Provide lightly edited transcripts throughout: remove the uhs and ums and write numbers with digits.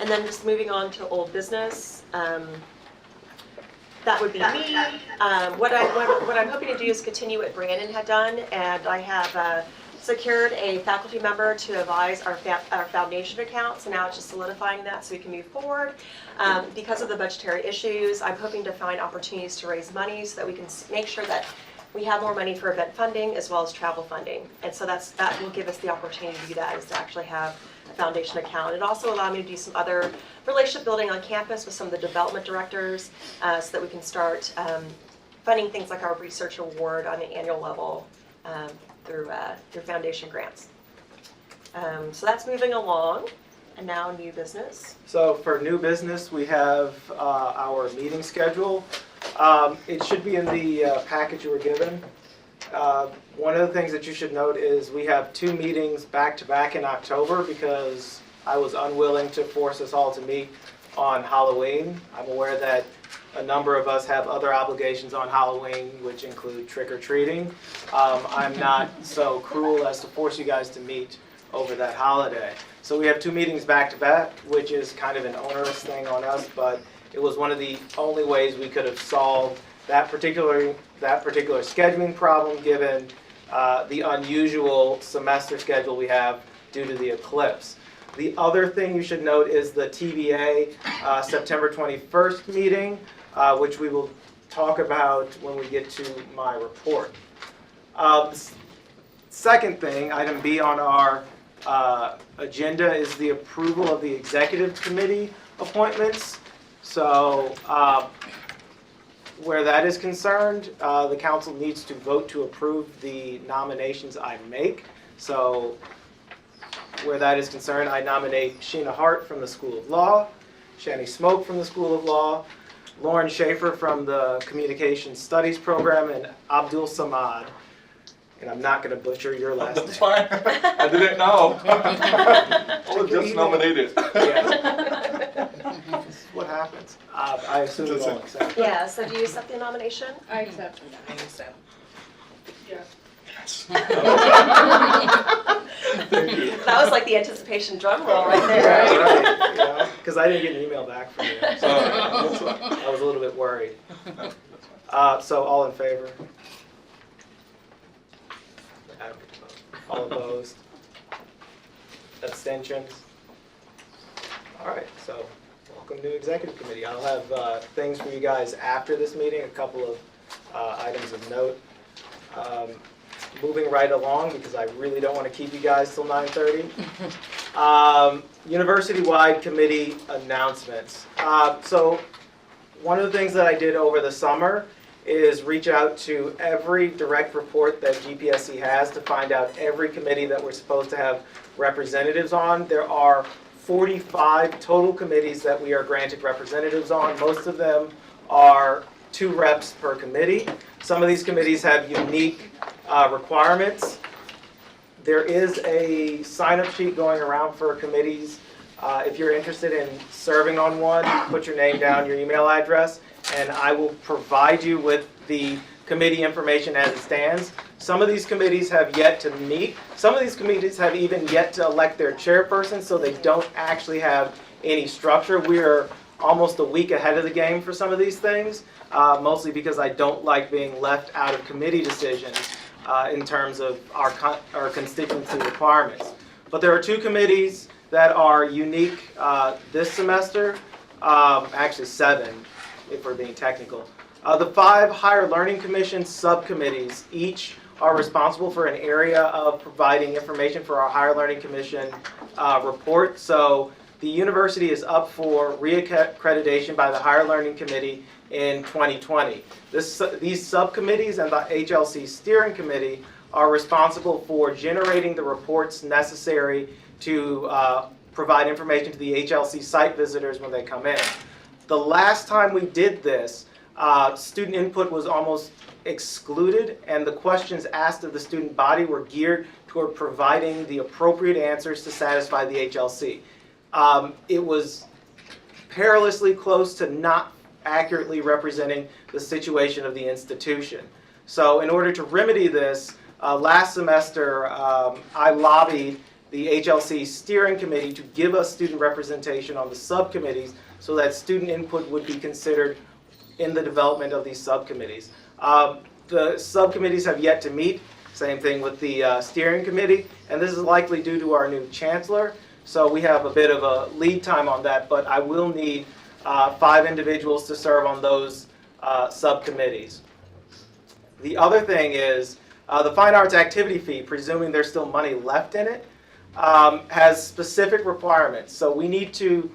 And then just moving on to old business. That would be me. What I'm hoping to do is continue what Brandon had done, and I have secured a faculty member to advise our foundation account, so now it's just solidifying that so we can move forward. Because of the budgetary issues, I'm hoping to find opportunities to raise money so that we can make sure that we have more money for event funding as well as travel funding. And so that will give us the opportunity to do that, is to actually have a foundation account. It also allowed me to do some other relationship building on campus with some of the development directors so that we can start funding things like our research award on an annual level through foundation grants. So that's moving along. And now new business. So for new business, we have our meeting schedule. It should be in the package you were given. One of the things that you should note is we have 2 meetings back-to-back in October because I was unwilling to force us all to meet on Halloween. I'm aware that a number of us have other obligations on Halloween, which include trick-or-treating. I'm not so cruel as to force you guys to meet over that holiday. So we have 2 meetings back-to-back, which is kind of an onerous thing on us, but it was one of the only ways we could have solved that particular scheduling problem given the unusual semester schedule we have due to the eclipse. The other thing you should note is the TBA September 21st meeting, which we will talk about when we get to my report. Second thing, item B on our agenda, is the approval of the executive committee appointments. So where that is concerned, the council needs to vote to approve the nominations I make. So where that is concerned, I nominate Sheena Hart from the School of Law, Shani Smoke from the School of Law, Lauren Schaefer from the Communication Studies Program, and Abdul Samad. And I'm not going to butcher your last name. That's fine. I didn't know. I was just nominated. Yeah. This is what happens. I assume you all accept. Yeah, so do you accept the nomination? I accept. I accept. Yes. That was like the anticipation drum roll right there. Right. Because I didn't get an email back from you. So I was a little bit worried. So all in favor? All opposed? Abstentions? All right, so welcome to Executive Committee. I'll have things for you guys after this meeting, a couple of items of note. Moving right along, because I really don't want to keep you guys till 9:30. University-wide committee announcements. So one of the things that I did over the summer is reach out to every direct report that GPSC has to find out every committee that we're supposed to have representatives on. There are 45 total committees that we are granted representatives on. Most of them are 2 reps per committee. Some of these committees have unique requirements. There is a sign-up sheet going around for committees. If you're interested in serving on one, put your name down, your email address, and I will provide you with the committee information as it stands. Some of these committees have yet to meet. Some of these committees have even yet to elect their chairperson, so they don't actually have any structure. We are almost a week ahead of the game for some of these things, mostly because I don't like being left out of committee decisions in terms of our constituency requirements. But there are 2 committees that are unique this semester, actually 7 if we're being technical. The 5 Higher Learning Commission subcommittees each are responsible for an area of providing information for our Higher Learning Commission report. So the university is up for reaccreditation by the Higher Learning Committee in 2020. These subcommittees and the HLC Steering Committee are responsible for generating the reports necessary to provide information to the HLC site visitors when they come in. The last time we did this, student input was almost excluded, and the questions asked of the student body were geared toward providing the appropriate answers to satisfy the HLC. It was perilously close to not accurately representing the situation of the institution. So in order to remedy this, last semester I lobbied the HLC steering committee to give us student representation on the subcommittees so that student input would be considered in the development of these subcommittees. The subcommittees have yet to meet, same thing with the steering committee, and this is likely due to our new chancellor, so we have a bit of a lead time on that, but I will need 5 individuals to serve on those subcommittees. The other thing is the fine arts activity fee, presuming there's still money left in it, has specific requirements. So we need to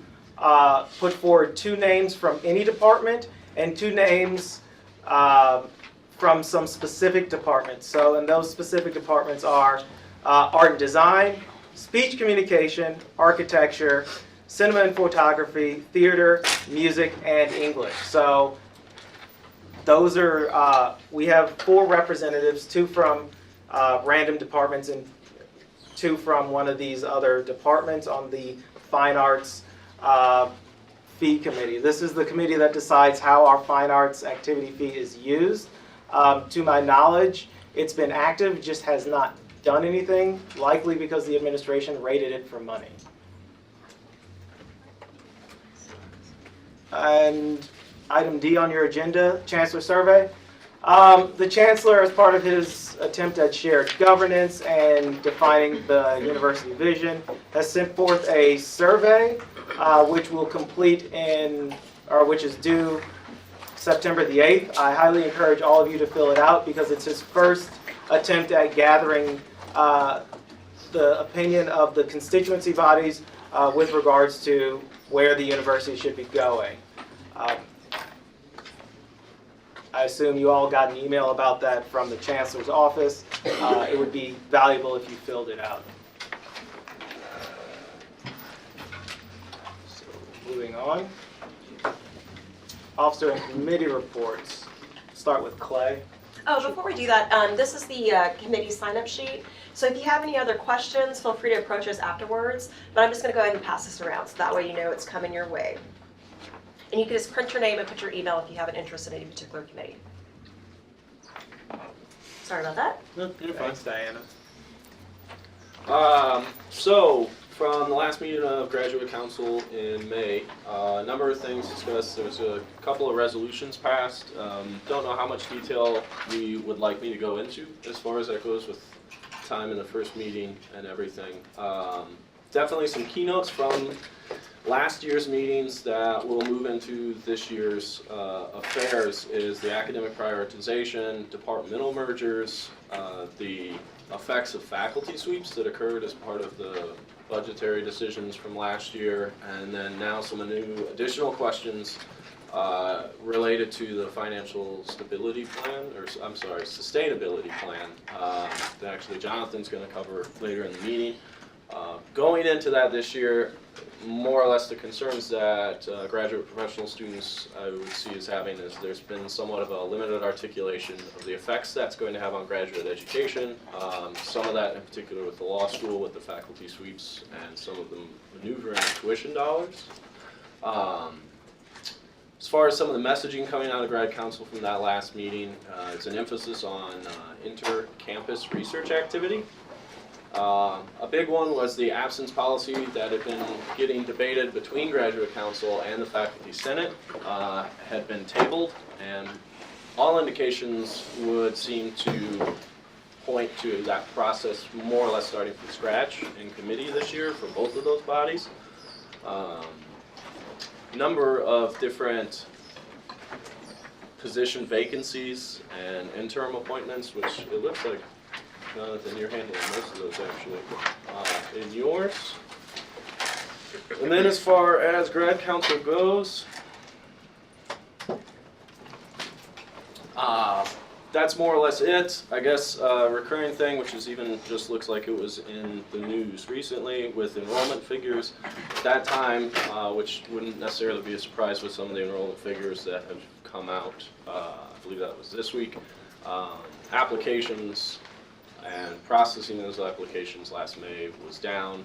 put forward 2 names from any department and 2 names from some specific departments. So, and those specific departments are art and design, speech communication, architecture, cinema and photography, theater, music, and English. So those are, we have 4 representatives, 2 from random departments and 2 from one of these other departments on the fine arts fee committee. This is the committee that decides how our fine arts activity fee is used. To my knowledge, it's been active, just has not done anything, likely because the administration raided it for money. And item D on your agenda, Chancellor Survey. The Chancellor, as part of his attempt at shared governance and defining the university vision, has sent forth a survey which will complete which is due September the 8th. I highly encourage all of you to fill it out because it's his first attempt at gathering the opinion of the constituency bodies with regards to where the university should be going. I assume you all got an email about that from the Chancellor's office. It would be valuable if you filled it out. So, moving on. Officer and committee reports. Start with Clay. Oh, before we do that, this is the committee sign-up sheet. So if you have any other questions, feel free to approach us afterwards. But I'm just going to go ahead and pass this around so that way you know it's coming your way. And you can just print your name and put your email if you have an interest in any particular committee. Sorry about that. No, you're fine. Thanks, Diana. So, from the last meeting of Graduate Council in May, a number of things discussed. There was a couple of resolutions passed. Don't know how much detail we would like me to go into as far as that goes with time in the first meeting and everything. Definitely some keynotes from last year's meetings that will move into this year's affairs is the academic prioritization, departmental mergers, the effects of faculty sweeps that occurred as part of the budgetary decisions from last year, and then now some new additional questions related to the financial stability plan, or I'm sorry, sustainability plan that actually Jonathan's going to cover later in the meeting. Going into that this year, more or less the concerns that graduate professional students I would see as having is there's been somewhat of a limited articulation of the effects that's going to have on graduate education. Some of that in particular with the law school, with the faculty sweeps, and some of the maneuvering of tuition dollars. As far as some of the messaging coming out of Grad Council from that last meeting, it's an emphasis on inter-campus research activity. A big one was the absence policy that had been getting debated between Graduate Council and the Faculty Senate, had been tabled, and all indications would seem to point to that process more or less starting from scratch in committee this year for both of those bodies. Number of different position vacancies and interim appointments, which it looks like, Jonathan, you're handling most of those actually in yours. And then as far as grad council goes, that's more or less it. I guess a recurring thing, which is even just looks like it was in the news recently with enrollment figures. At that time, which wouldn't necessarily be a surprise with some of the enrollment figures that have come out, I believe that was this week, applications and processing those applications last May was down,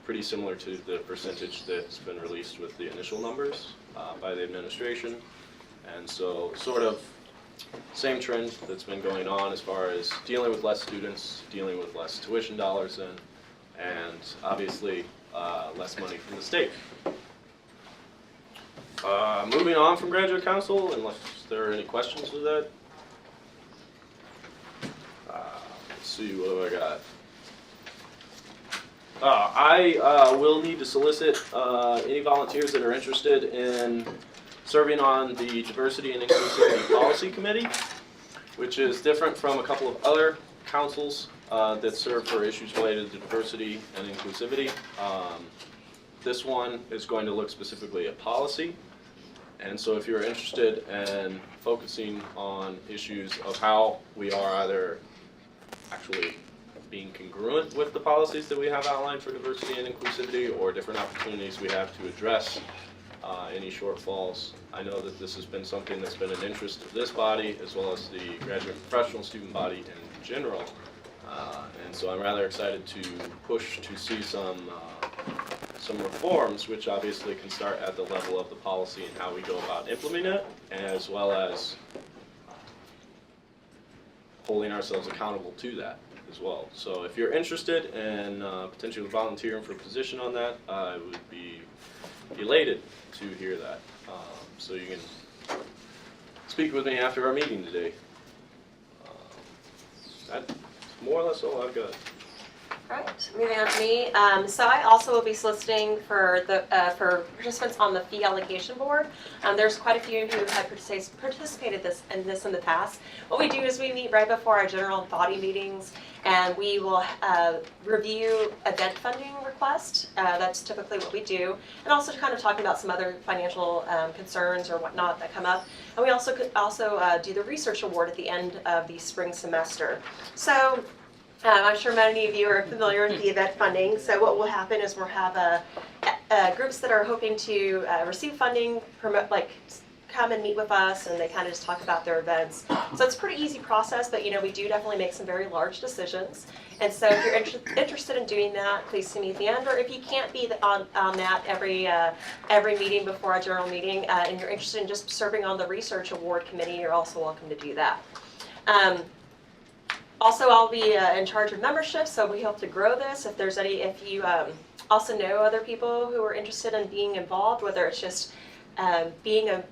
pretty similar to the percentage that's been released with the initial numbers by the administration. And so sort of same trend that's been going on as far as dealing with less students, dealing with less tuition dollars in, and obviously less money from the state. Moving on from graduate council, unless there are any questions with that. Let's see, what do I got? I will need to solicit any volunteers that are interested in serving on the Diversity and Inclusivity Policy Committee, which is different from a couple of other councils that serve for issues related to diversity and inclusivity. This one is going to look specifically at policy. And so if you're interested in focusing on issues of how we are either actually being congruent with the policies that we have outlined for diversity and inclusivity, or different opportunities we have to address any shortfalls. I know that this has been something that's been an interest of this body as well as the graduate and professional student body in general. And so I'm rather excited to push to see some reforms, which obviously can start at the level of the policy and how we go about implementing it, as well as holding ourselves accountable to that as well. So if you're interested in potentially volunteering for a position on that, I would be elated to hear that. So you can speak with me after our meeting today. That's more or less all I've got. All right, moving on to me. So I also will be soliciting for for participants on the fee allocation board. There's quite a few who have participated in this in the past. What we do is we meet right before our general body meetings, and we will review event funding requests. That's typically what we do, and also kind of talking about some other financial concerns or whatnot that come up. And we also do the research award at the end of the spring semester. So. I'm sure many of you are familiar with the event funding. So what will happen is we'll have groups that are hoping to receive funding, come and meet with us, and they kind of just talk about their events. So it's a pretty easy process, but we do definitely make some very large decisions. And so if you're interested in doing that, please see me at the end. Or if you can't be on that every meeting before our general meeting, and you're interested in just serving on the research award committee, you're also welcome to do that. Also, I'll be in charge of membership, so we hope to grow this. If you also know other people who are interested in being involved, whether it's just being an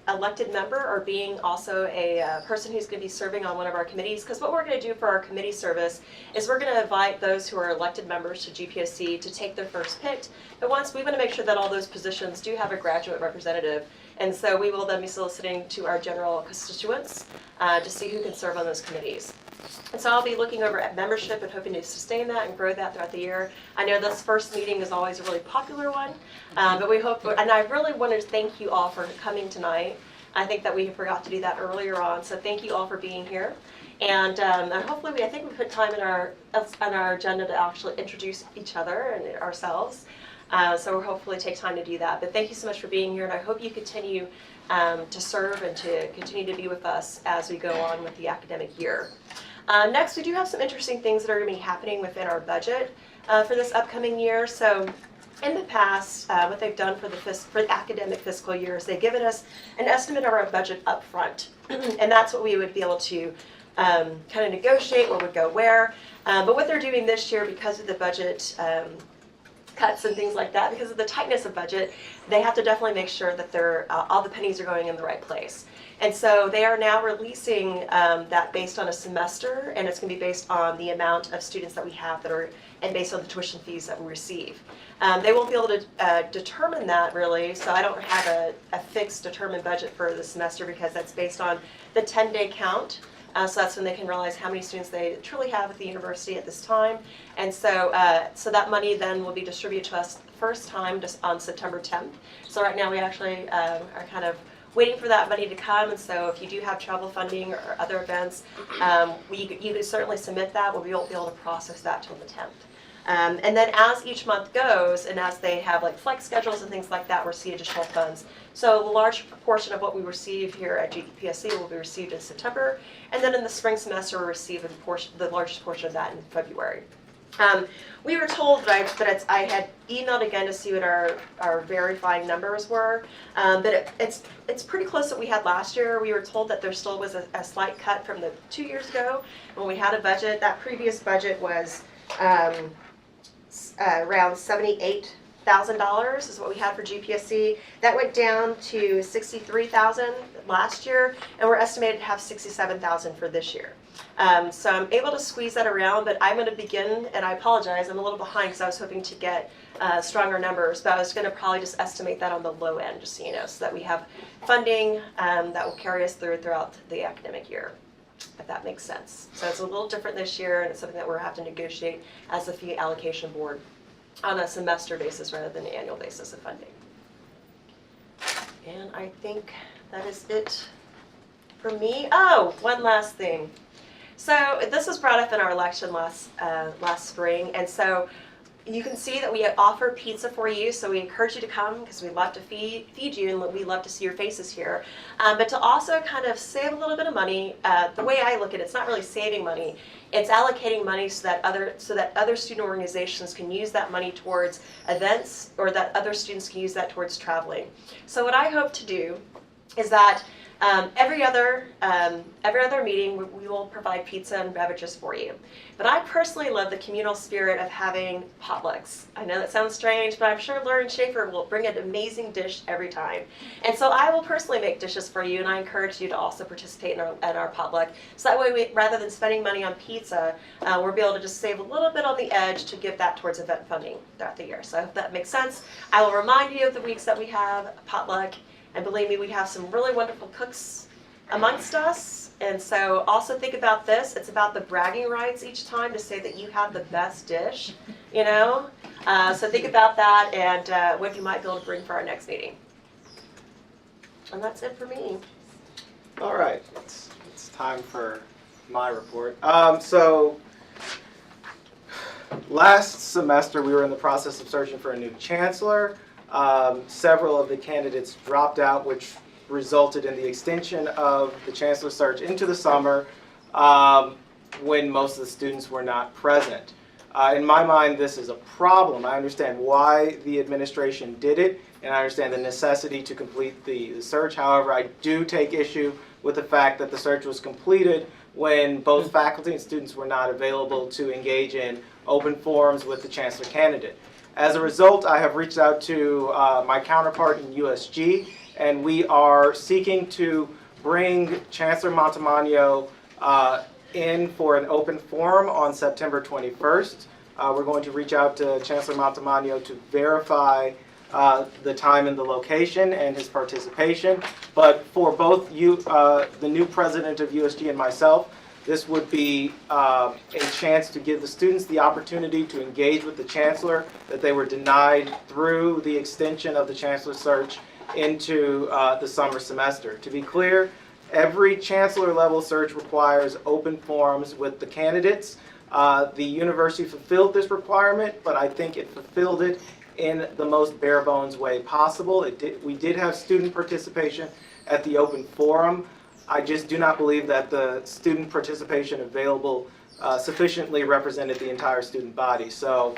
elected member or being also a person who's going to be serving on one of our committees, because what we're going to do for our committee service is we're going to invite those who are elected members to GPSC to take their first pick. But we want to make sure that all those positions do have a graduate representative. And so we will then be soliciting to our general constituents to see who can serve on those committees. And so I'll be looking over at membership and hoping to sustain that and grow that throughout the year. I know this first meeting is always a really popular one, but we hope, and I really want to thank you all for coming tonight. I think that we forgot to do that earlier on, so thank you all for being here. And hopefully, I think we put time on our agenda to actually introduce each other and ourselves. So we'll hopefully take time to do that. But thank you so much for being here, and I hope you continue to serve and to continue to be with us as we go on with the academic year. Next, we do have some interesting things that are going to be happening within our budget for this upcoming year. So in the past, what they've done for the academic fiscal year is they've given us an estimate of our budget up front. And that's what we would be able to kind of negotiate what would go where. But what they're doing this year, because of the budget cuts and things like that, because of the tightness of budget, they have to definitely make sure that all the pennies are going in the right place. And so they are now releasing that based on a semester, and it's going to be based on the amount of students that we have and based on the tuition fees that we receive. They won't be able to determine that really, so I don't have a fixed determined budget for the semester because that's based on the 10-day count. So that's when they can realize how many students they truly have at the university at this time. And so that money then will be distributed to us the first time just on September 10th. So right now we actually are kind of waiting for that money to come. And so if you do have travel funding or other events, you can certainly submit that. We won't be able to process that till the 10th. And then as each month goes, and as they have like flex schedules and things like that, we'll see additional funds. So the large proportion of what we receive here at GPSC will be received in September, and then in the spring semester we'll receive the largest portion of that in February. We were told that I had emailed again to see what our verifying numbers were, but it's pretty close to what we had last year. We were told that there still was a slight cut from the 2 years ago when we had a budget. That previous budget was around $78,000 is what we had for GPSC. That went down to $63,000 last year, and we're estimated to have $67,000 for this year. So I'm able to squeeze that around, but I'm going to begin, and I apologize, I'm a little behind because I was hoping to get stronger numbers, but I was going to probably just estimate that on the low end, just so you know, so that we have funding that will carry us throughout the academic year, if that makes sense. So it's a little different this year, and it's something that we're having to negotiate as a fee allocation board on a semester basis rather than an annual basis of funding. And I think that is it for me. Oh, one last thing. So this was brought up in our election last spring, and so you can see that we offer pizza for you, so we encourage you to come because we love to feed you and we love to see your faces here. But to also kind of save a little bit of money, the way I look at it, it's not really saving money, it's allocating money so that other student organizations can use that money towards events, or that other students can use that towards traveling. So what I hope to do is that every other meeting, we will provide pizza and beverages for you. But I personally love the communal spirit of having potlucks. I know that sounds strange, but I'm sure Lauren Schaefer will bring an amazing dish every time. And so I will personally make dishes for you, and I encourage you to also participate in our potluck. So that way, rather than spending money on pizza, we'll be able to just save a little bit on the edge to give that towards event funding throughout the year. So I hope that makes sense. I will remind you of the weeks that we have a potluck. And believe me, we have some really wonderful cooks amongst us. And so also think about this. It's about the bragging rights each time to say that you have the best dish, you know? So think about that and what you might be able to bring for our next meeting. And that's it for me. All right, it's time for my report. So last semester we were in the process of searching for a new chancellor. Several of the candidates dropped out, which resulted in the extension of the chancellor search into the summer when most of the students were not present. In my mind, this is a problem. I understand why the administration did it, and I understand the necessity to complete the search. However, I do take issue with the fact that the search was completed when both faculty and students were not available to engage in open forums with the chancellor candidate. As a result, I have reached out to my counterpart in USG, and we are seeking to bring Chancellor Montemagno in for an open forum on September 21st. We're going to reach out to Chancellor Montemagno to verify the time and the location and his participation. But for both you, the new president of USG and myself, this would be a chance to give the students the opportunity to engage with the chancellor that they were denied through the extension of the chancellor search into the summer semester. To be clear, every chancellor level search requires open forums with the candidates. The university fulfilled this requirement, but I think it fulfilled it in the most bare bones way possible. We did have student participation at the open forum. I just do not believe that the student participation available sufficiently represented the entire student body. So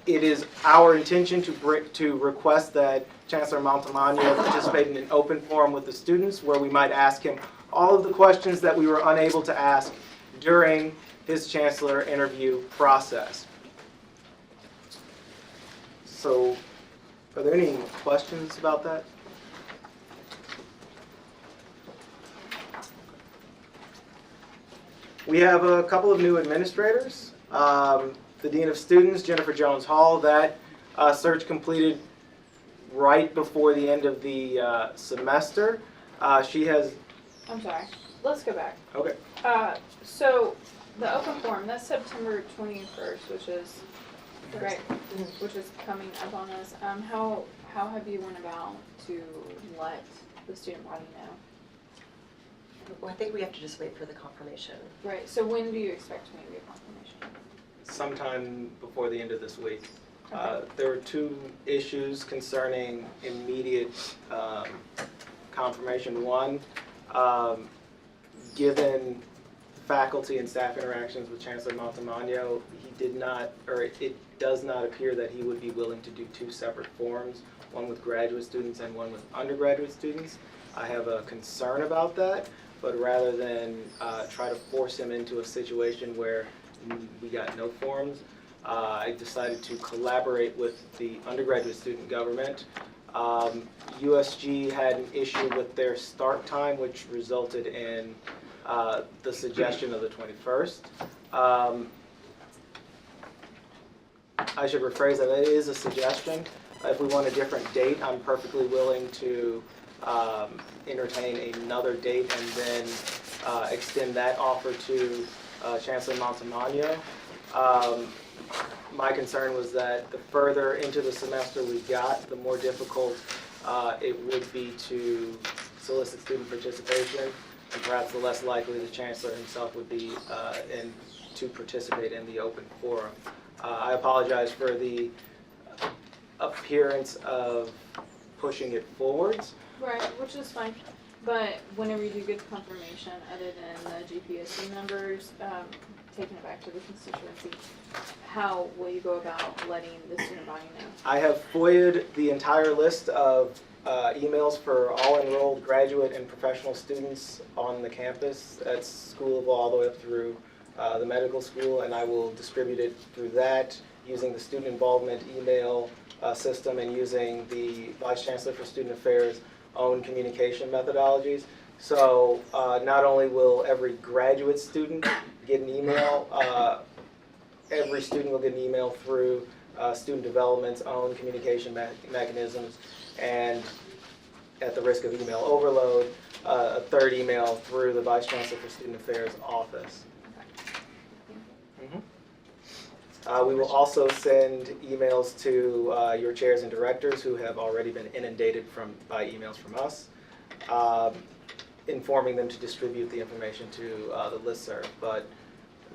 it is our intention to request that Chancellor Montemagno participate in an open forum with the students where we might ask him all of the questions that we were unable to ask during his chancellor interview process. So are there any questions about that? We have a couple of new administrators. The Dean of Students, Jennifer Jones Hall, that search completed right before the end of the semester. She has... I'm sorry. Let's go back. Okay. So the open forum, that's September 21st, which is right, which is coming up on us. How have you went about to let the student body know? Well, I think we have to just wait for the confirmation. Right. So when do you expect maybe a confirmation? Sometime before the end of this week. Okay. There were two issues concerning immediate confirmation. One, given faculty and staff interactions with Chancellor Montemagno, it does not appear that he would be willing to do two separate forums, one with graduate students and one with undergraduate students. I have a concern about that, but rather than try to force him into a situation where we got no forums, I decided to collaborate with the undergraduate student government. USG had an issue with their start time, which resulted in the suggestion of the 21st. I should rephrase that, it is a suggestion. If we want a different date, I'm perfectly willing to entertain another date and then extend that offer to Chancellor Montemagno. My concern was that the further into the semester we got, the more difficult it would be to solicit student participation, and perhaps the less likely the Chancellor himself would be to participate in the open forum. I apologize for the appearance of pushing it forwards. Right, which is fine. But whenever you do get the confirmation, other than the GPSC numbers, taking it back to the constituency, how will you go about letting the student body know? I have FOIA'd the entire list of emails for all enrolled graduate and professional students on the campus at School of Law all the way up through the medical school, and I will distribute it through that using the student involvement email system and using the Vice Chancellor for Student Affairs' own communication methodologies. So not only will every graduate student get an email, every student will get an email through Student Development's own communication mechanisms, and at the risk of email overload, a third email through the Vice Chancellor for Student Affairs office. We will also send emails to your chairs and directors who have already been inundated by emails from us, informing them to distribute the information to the listserv, but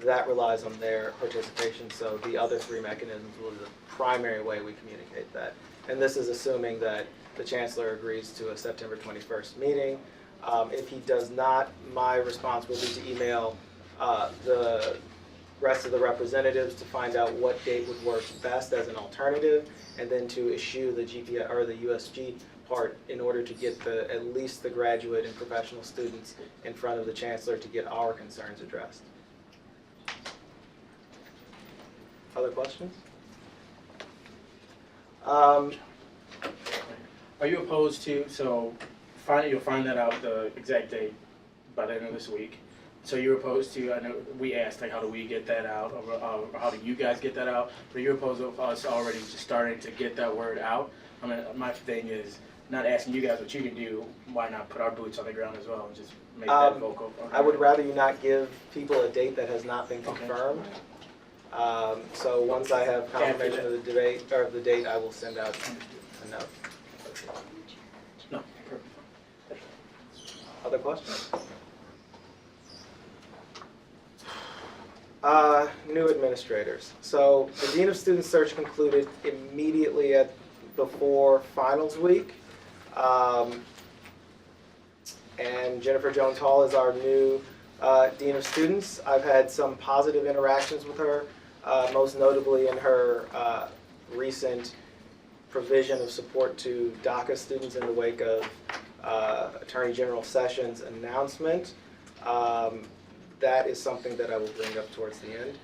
that relies on their participation, so the other three mechanisms will be the primary way we communicate that. And this is assuming that the Chancellor agrees to a September 21st meeting. If he does not, my response will be to email the rest of the representatives to find out what date would work best as an alternative, and then to issue the GPSC or the USG part in order to get at least the graduate and professional students in front of the Chancellor to get our concerns addressed. Other questions? Are you opposed to, so you'll find that out, the exact date, by the end of this week. So you're opposed to, I know we asked, like, how do we get that out, or how do you guys get that out? But you're opposed to us already just starting to get that word out? I mean, my thing is not asking you guys what you can do, why not put our boots on the ground as well and just make that vocal? I would rather you not give people a date that has not been confirmed. So once I have confirmation of the date, I will send out a note. No, perfect. Other questions? New administrators. So the Dean of Students search concluded immediately before finals week. And Jennifer Jones Hall is our new Dean of Students. I've had some positive interactions with her, most notably in her recent provision of support to DACA students in the wake of Attorney General Sessions' announcement. That is something that I will bring up towards the end.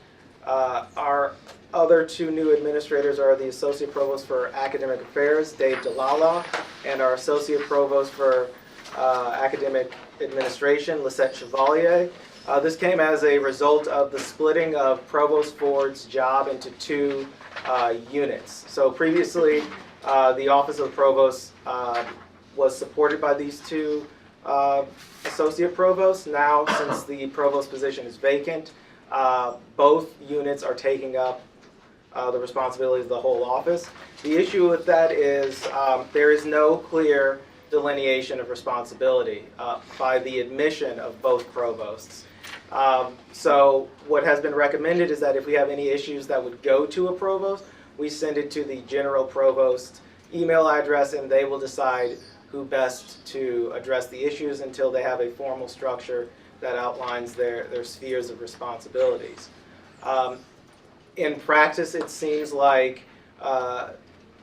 Our other two new administrators are the Associate Provost for Academic Affairs, Dave Dalala, and our Associate Provost for Academic Administration, Lisette Chevalier. This came as a result of the splitting of Provost Ford's job into two units. So previously, the Office of Provost was supported by these two associate provosts. Now, since the provost position is vacant, both units are taking up the responsibilities of the whole office. The issue with that is there is no clear delineation of responsibility by the admission of both provosts. So what has been recommended is that if we have any issues that would go to a provost, we send it to the general provost email address, and they will decide who best to address the issues until they have a formal structure that outlines their spheres of responsibilities. In practice, it seems like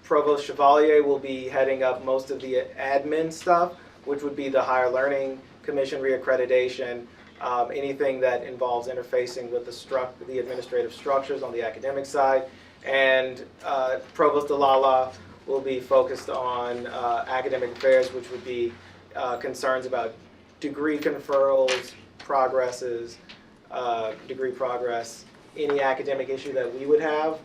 Provost Chevalier will be heading up most of the admin stuff, which would be the Higher Learning Commission reaccreditation, anything that involves interfacing with the administrative structures on the academic side. And Provost Delala will be focused on academic affairs, which would be concerns about degree conferrals, progresses, degree progress, any academic issue that we would have,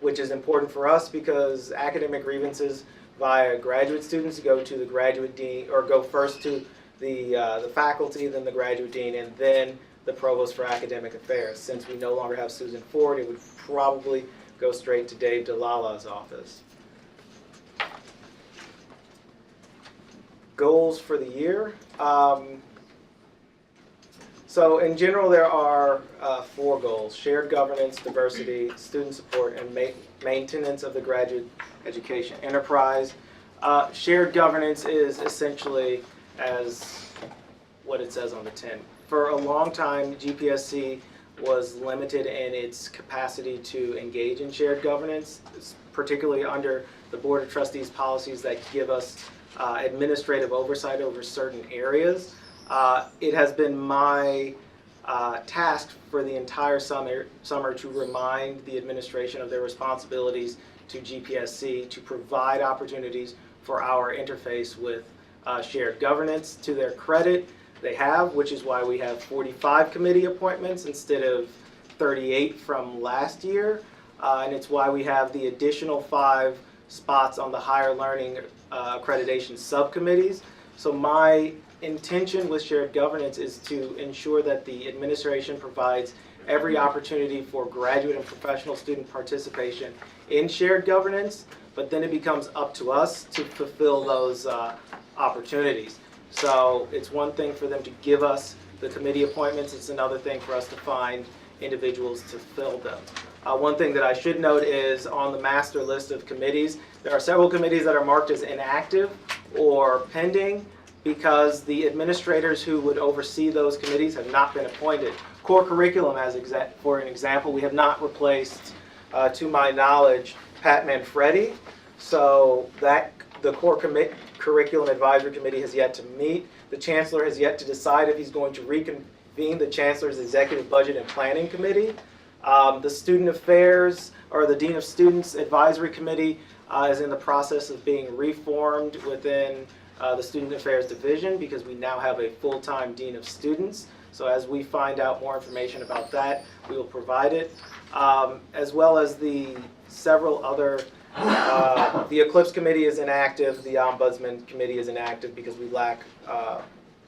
which is important for us because academic grievances via graduate students go to the graduate dean, or go first to the faculty, then the graduate dean, and then the provost for academic affairs. Since we no longer have Susan Ford, it would probably go straight to Dave Delala's office. Goals for the year. So in general, there are 4 goals: shared governance, diversity, student support, and maintenance of the graduate education enterprise. Shared governance is essentially as what it says on the tin. For a long time, GPSC was limited in its capacity to engage in shared governance, particularly under the Board of Trustees policies that give us administrative oversight over certain areas. It has been my task for the entire summer to remind the administration of their responsibilities to GPSC to provide opportunities for our interface with shared governance. To their credit, they have, which is why we have 45 committee appointments instead of 38 from last year. And it's why we have the additional 5 spots on the higher learning accreditation subcommittees. So my intention with shared governance is to ensure that the administration provides every opportunity for graduate and professional student participation in shared governance, but then it becomes up to us to fulfill those opportunities. So it's one thing for them to give us the committee appointments, it's another thing for us to find individuals to fill them. One thing that I should note is on the master list of committees, there are several committees that are marked as inactive or pending because the administrators who would oversee those committees have not been appointed. Core curriculum, for an example, we have not replaced, to my knowledge, Pat Manfredi. So the core curriculum advisory committee has yet to meet. The chancellor has yet to decide if he's going to reconvene the chancellor's executive budget and planning committee. The student affairs, or the dean of students advisory committee, is in the process of being reformed within the student affairs division because we now have a full-time dean of students. So as we find out more information about that, we will provide it, as well as the several other. The Eclipse Committee is inactive, the Ombudsman Committee is inactive because we lack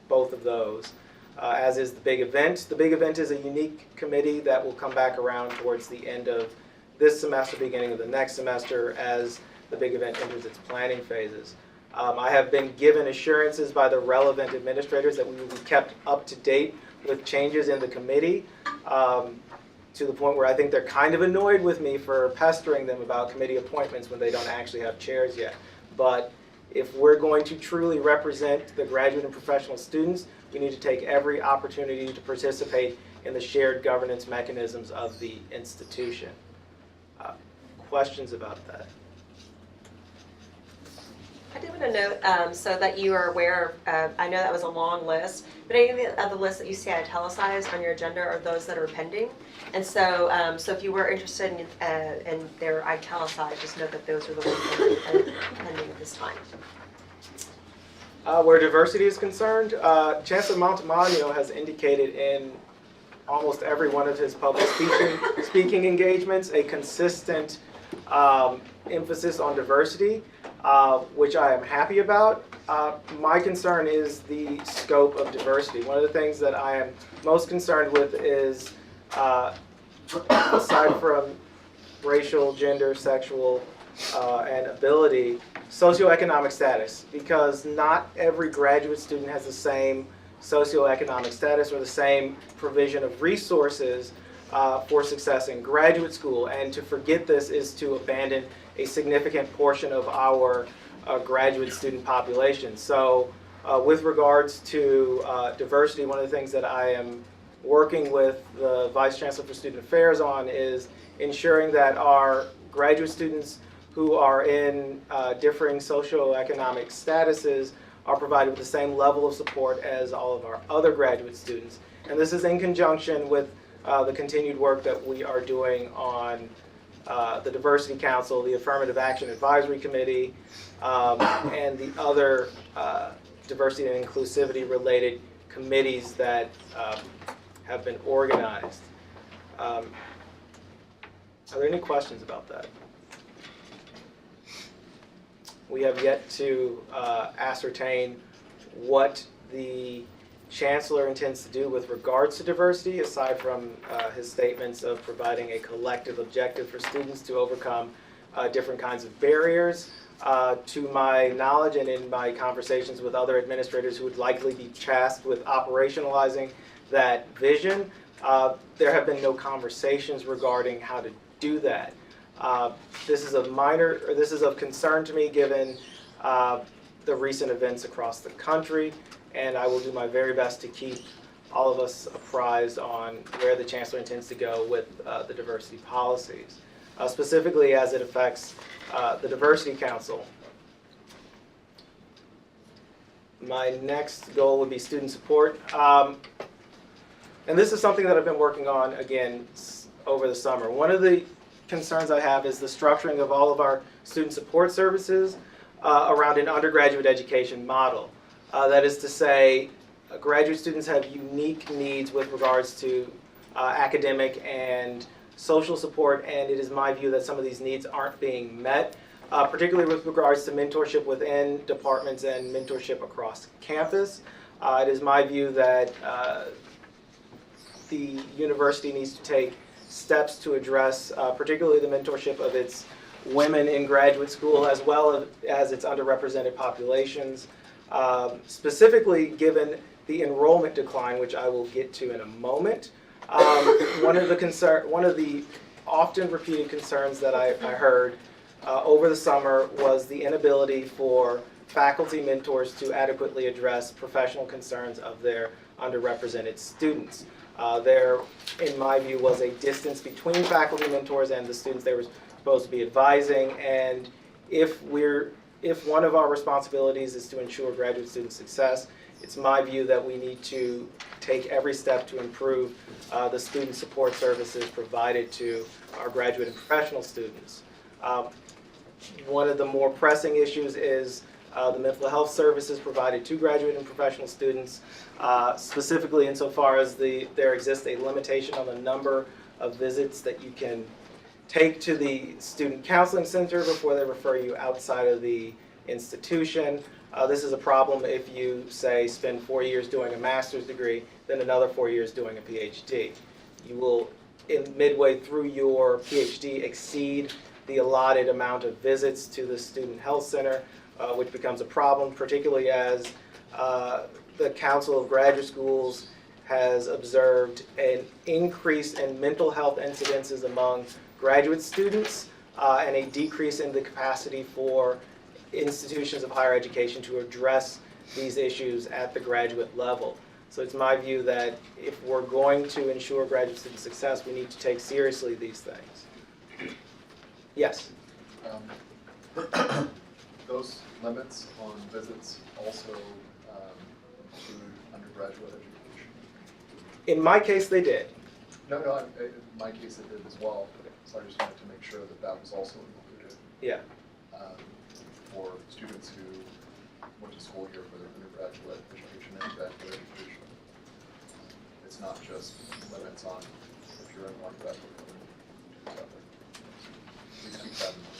both of those, as is the Big Event. The Big Event is a unique committee that will come back around towards the end of this semester, beginning of the next semester, as the Big Event enters its planning phases. I have been given assurances by the relevant administrators that we will be kept up to date with changes in the committee, to the point where I think they're kind of annoyed with me for pestering them about committee appointments when they don't actually have chairs yet. But if we're going to truly represent the graduate and professional students, we need to take every opportunity to participate in the shared governance mechanisms of the institution. Questions about that? I did want to note, so that you are aware of, I know that was a long list, but any of the lists that you see italicized on your agenda are those that are pending. And so, so if you were interested in their italicized, just note that those are the ones that are pending at this time. Where diversity is concerned, Chancellor Montemagno has indicated in almost every one of his public speaking engagements a consistent emphasis on diversity, which I am happy about. My concern is the scope of diversity. One of the things that I am most concerned with is, aside from racial, gender, sexual, and ability, socioeconomic status, because not every graduate student has the same socioeconomic status or the same provision of resources for success in graduate school. And to forget this is to abandon a significant portion of our graduate student population. So with regards to diversity, one of the things that I am working with the Vice Chancellor for Student Affairs on is ensuring that our graduate students who are in differing socioeconomic statuses are provided with the same level of support as all of our other graduate students. And this is in conjunction with the continued work that we are doing on the Diversity Council, the Affirmative Action Advisory Committee, and the other diversity and inclusivity related committees that have been organized. Are there any questions about that? We have yet to ascertain what the Chancellor intends to do with regards to diversity, aside from his statements of providing a collective objective for students to overcome different kinds of barriers. To my knowledge and in my conversations with other administrators who would likely be tasked with operationalizing that vision, there have been no conversations regarding how to do that. This is of concern to me given the recent events across the country, and I will do my very best to keep all of us apprised on where the Chancellor intends to go with the diversity policies, specifically as it affects the Diversity Council. My next goal would be student support. And this is something that I've been working on, again, over the summer. One of the concerns I have is the structuring of all of our student support services around an undergraduate education model. That is to say, graduate students have unique needs with regards to academic and social support, and it is my view that some of these needs aren't being met, particularly with regards to mentorship within departments and mentorship across campus. It is my view that the university needs to take steps to address particularly the mentorship of its women in graduate school as well as its underrepresented populations, specifically given the enrollment decline, which I will get to in a moment. One of the often repeated concerns that I heard over the summer was the inability for faculty mentors to adequately address professional concerns of their underrepresented students. There, in my view, was a distance between faculty mentors and the students they were supposed to be advising, and if one of our responsibilities is to ensure graduate student success, it's my view that we need to take every step to improve the student support services provided to our graduate and professional students. One of the more pressing issues is the mental health services provided to graduate and professional students, specifically insofar as there exists a limitation on the number of visits that you can take to the student counseling center before they refer you outside of the institution. This is a problem if you, say, spend 4 years doing a master's degree, then another 4 years doing a PhD. You will, midway through your PhD, exceed the allotted amount of visits to the student health center, which becomes a problem, particularly as the Council of Graduate Schools has observed an increase in mental health incidences among graduate students and a decrease in the capacity for institutions of higher education to address these issues at the graduate level. So it's my view that if we're going to ensure graduate student success, we need to take seriously these things. Yes? Those limits on visits also include undergraduate education? In my case, they did. No, in my case it did as well. So I just wanted to make sure that that was also included. Yeah. For students who went to school here for their undergraduate education and graduate education. It's not just limits on if you're in one graduate or the other. Please keep that in mind.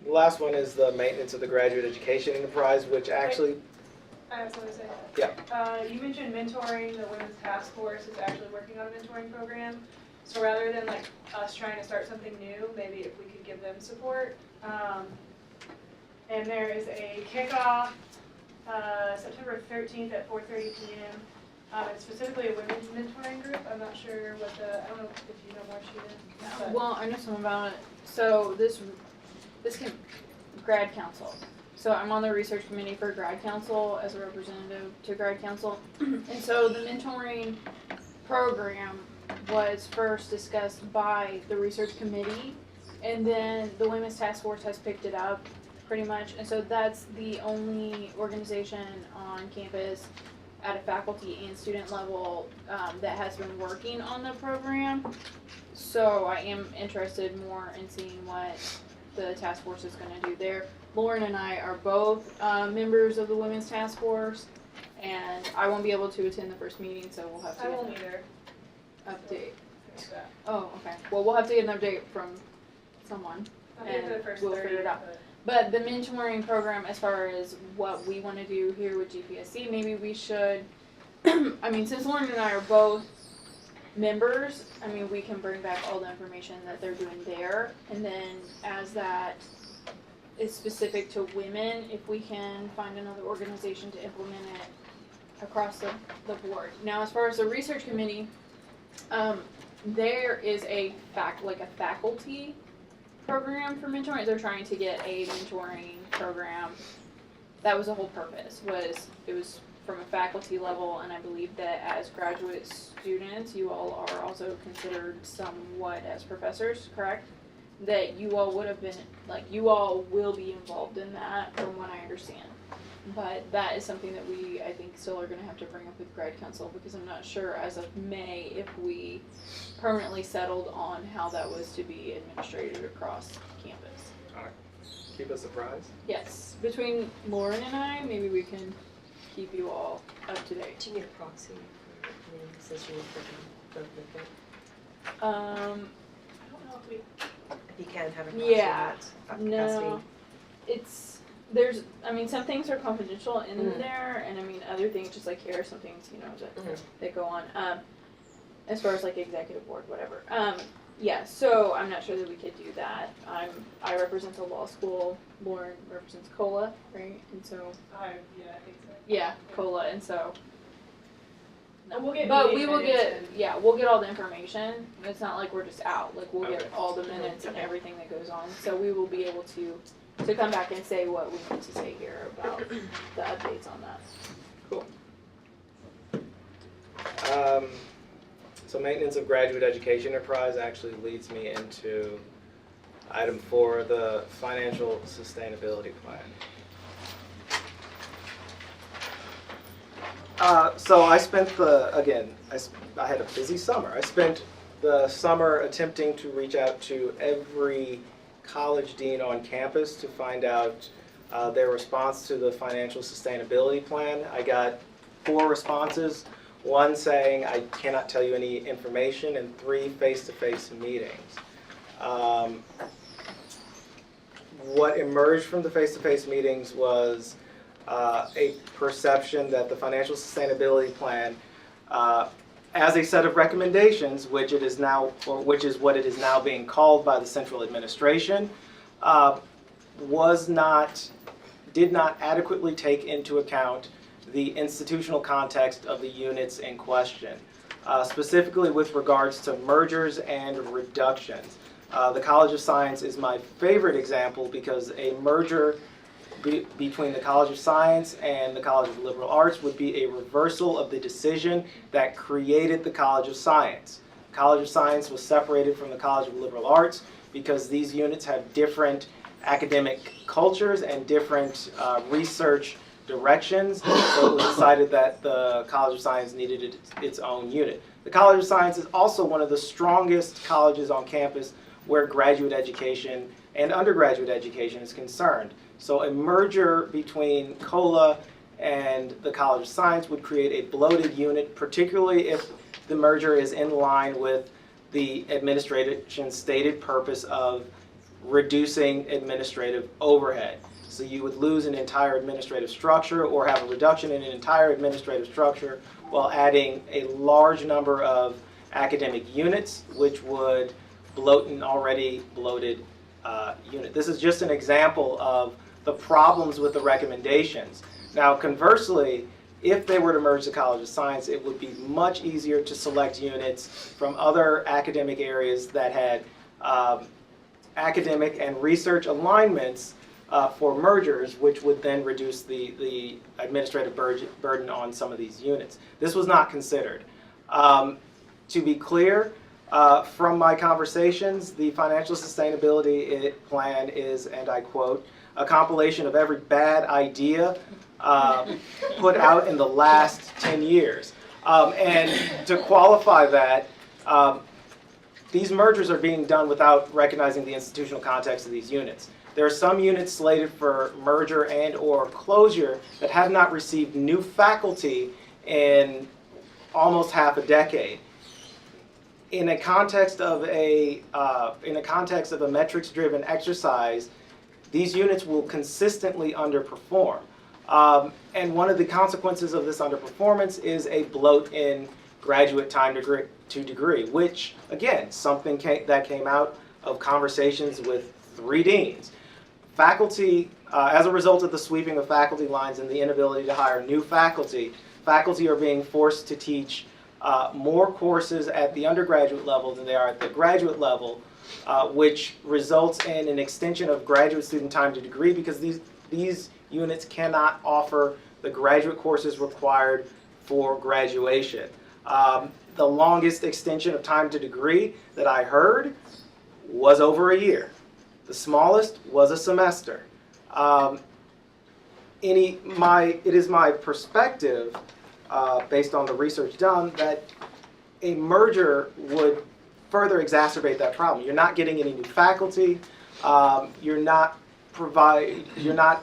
The last one is the maintenance of the graduate education enterprise, which actually, I have something to say. yeah. You mentioned mentoring. The Women's Task Force is actually working on a mentoring program. So rather than like us trying to start something new, maybe if we could give them support. And there is a kickoff September 13th at 4:30 p.m. It's specifically a women's mentoring group. I'm not sure what I don't know if you know more, Sheena. Well, I know something about it. So this can, grad council. So I'm on the research committee for grad council as a representative to grad council. And so the mentoring program was first discussed by the research committee And then the Women's Task Force has picked it up pretty much. And so that's the only organization on campus at a faculty and student level that has been working on the program. So I am interested more in seeing what the task force is going to do there. Lauren and I are both members of the Women's Task Force, and I won't be able to attend the first meeting, so we'll have to I get won't an either. update. Finish that. Oh, okay. Well, we'll have to get an update from someone. I'll be for the first We'll 30, figure it out. but- But the mentoring program, as far as what we want to do here with GPSC, maybe we should, I mean, since Lauren and I are both members, I mean, we can bring back all the information that they're doing there. And then as that is specific to women, if we can find another organization to implement it across the board. Now, as far as the research committee, there is a faculty program for mentoring. They're trying to get a mentoring program. That was the whole purpose, it was from a faculty level, and I believe that as graduate students, you all are also considered somewhat as professors, correct? That you all would have been, you all will be involved in that from what I understand. But that is something that we, I think, still are gonna have to bring up with grad council, because I'm not sure as of May if we permanently settled on how that was to be administrated across campus. Keep us surprised. Yes, between Lauren and I, maybe we can keep you all up to date. Do you need a proxy for since you're both with it? Um, I don't know if we, If you can have a proxy. Yeah, that's no, I mean, some things are confidential in Mhm. there, and I mean, other things, just like here, some things, that, Mhm. that go on, as far as executive board, whatever. Yeah, so I'm not sure that we could do that. I represent the law school, Lauren represents COLA, right, and so, I think so. yeah, COLA, and so. And we'll get But meeting we will minutes get, and- yeah, we'll get all the information, it's not like we're just out, we'll get Okay. all the minutes and Okay. everything that goes on, so we will be able to come back and say what we need to say here about the updates on that. So maintenance of graduate education enterprise actually leads me into item 4, the financial sustainability plan. So I spent I had a busy summer. I spent the summer attempting to reach out to every college dean on campus to find out their response to the financial sustainability plan. I got 4 responses, 1 saying I cannot tell you any information, and 3 face-to-face meetings. What emerged from the face-to-face meetings was a perception that the financial sustainability plan, as a set of recommendations, which is what it is now being called by the central administration, did not adequately take into account the institutional context of the units in question, specifically with regards to mergers and reductions. The College of Science is my favorite example because a merger between the College of Science and the College of Liberal Arts would be a reversal of the decision that created the College of Science. The College of Science was separated from the College of Liberal Arts because these units have different academic cultures and different research directions, so it was decided that the College of Science needed its own unit. The College of Science is also one of the strongest colleges on campus where graduate education and undergraduate education is concerned. So a merger between COLA and the College of Science would create a bloated unit, particularly if the merger is in line with the administration's stated purpose of reducing administrative overhead. So you would lose an entire administrative structure or have a reduction in an entire administrative structure while adding a large number of academic units, which would bloat an already bloated unit. This is just an example of the problems with the recommendations. Now, conversely, if they were to merge the College of Science, it would be much easier to select units from other academic areas that had academic and research alignments for mergers, which would then reduce the administrative burden on some of these units. This was not considered. To be clear, From my conversations, the financial sustainability plan is, and I quote, a compilation of every bad idea put out in the last 10 years. And to qualify that, these mergers are being done without recognizing the institutional context of these units. There are some units slated for merger and or closure that have not received new faculty in almost half a decade. In a context of a metrics-driven exercise, these units will consistently underperform. And one of the consequences of this underperformance is a bloat in graduate time to degree, which, again, something that came out of conversations with 3 deans. Faculty, as a result of the sweeping of faculty lines and the inability to hire new faculty are being forced to teach more courses at the undergraduate level than they are at the graduate level, which results in an extension of graduate student time to degree because these units cannot offer the graduate courses required for graduation. The longest extension of time to degree that I heard was over a year. The smallest was a semester. It is my perspective, based on the research done, that a merger would further exacerbate that problem. You're not getting any new faculty. You're not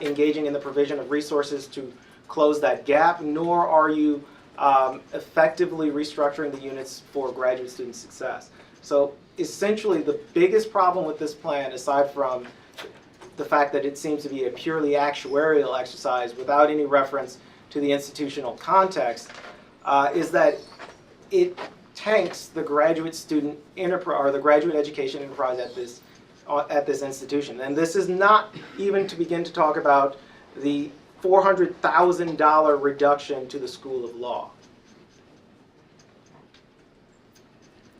engaging in the provision of resources to close that gap, nor are you effectively restructuring the units for graduate student success. So essentially, the biggest problem with this plan, aside from the fact that it seems to be a purely actuarial exercise without any reference to the institutional context, is that it tanks the graduate student enterprise or the graduate education enterprise at this institution. And this is not even to begin to talk about the $400,000 reduction to the School of Law.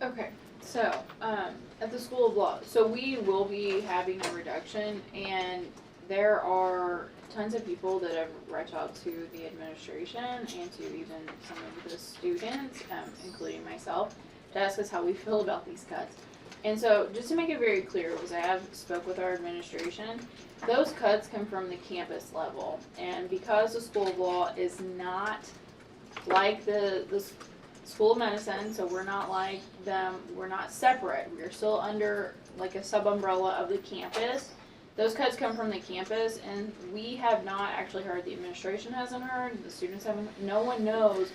Okay, so, at the School of Law, so we will be having a reduction, and there are tons of people that have reached out to the administration and to even some of the students, including myself, to ask us how we feel about these cuts. And so, just to make it very clear, because I have spoke with our administration, those cuts come from the campus level, and because the School of Law is not like the School of Medicine, so we're not like them, we're not separate, we're still under like a sub-umbrella of the campus. Those cuts come from the campus, and we have not actually heard, the administration hasn't heard, the students haven't, no one knows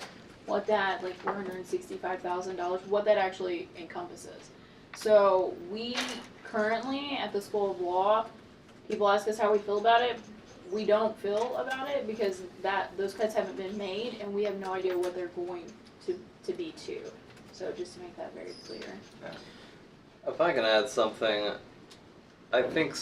what that, like $465,000, what that actually encompasses. So we currently, at the School of Law, people ask us how we feel about it. We don't feel about it because those cuts haven't been made, and we have no idea what they're going to be too. So just to make that very clear. If I can add something, I think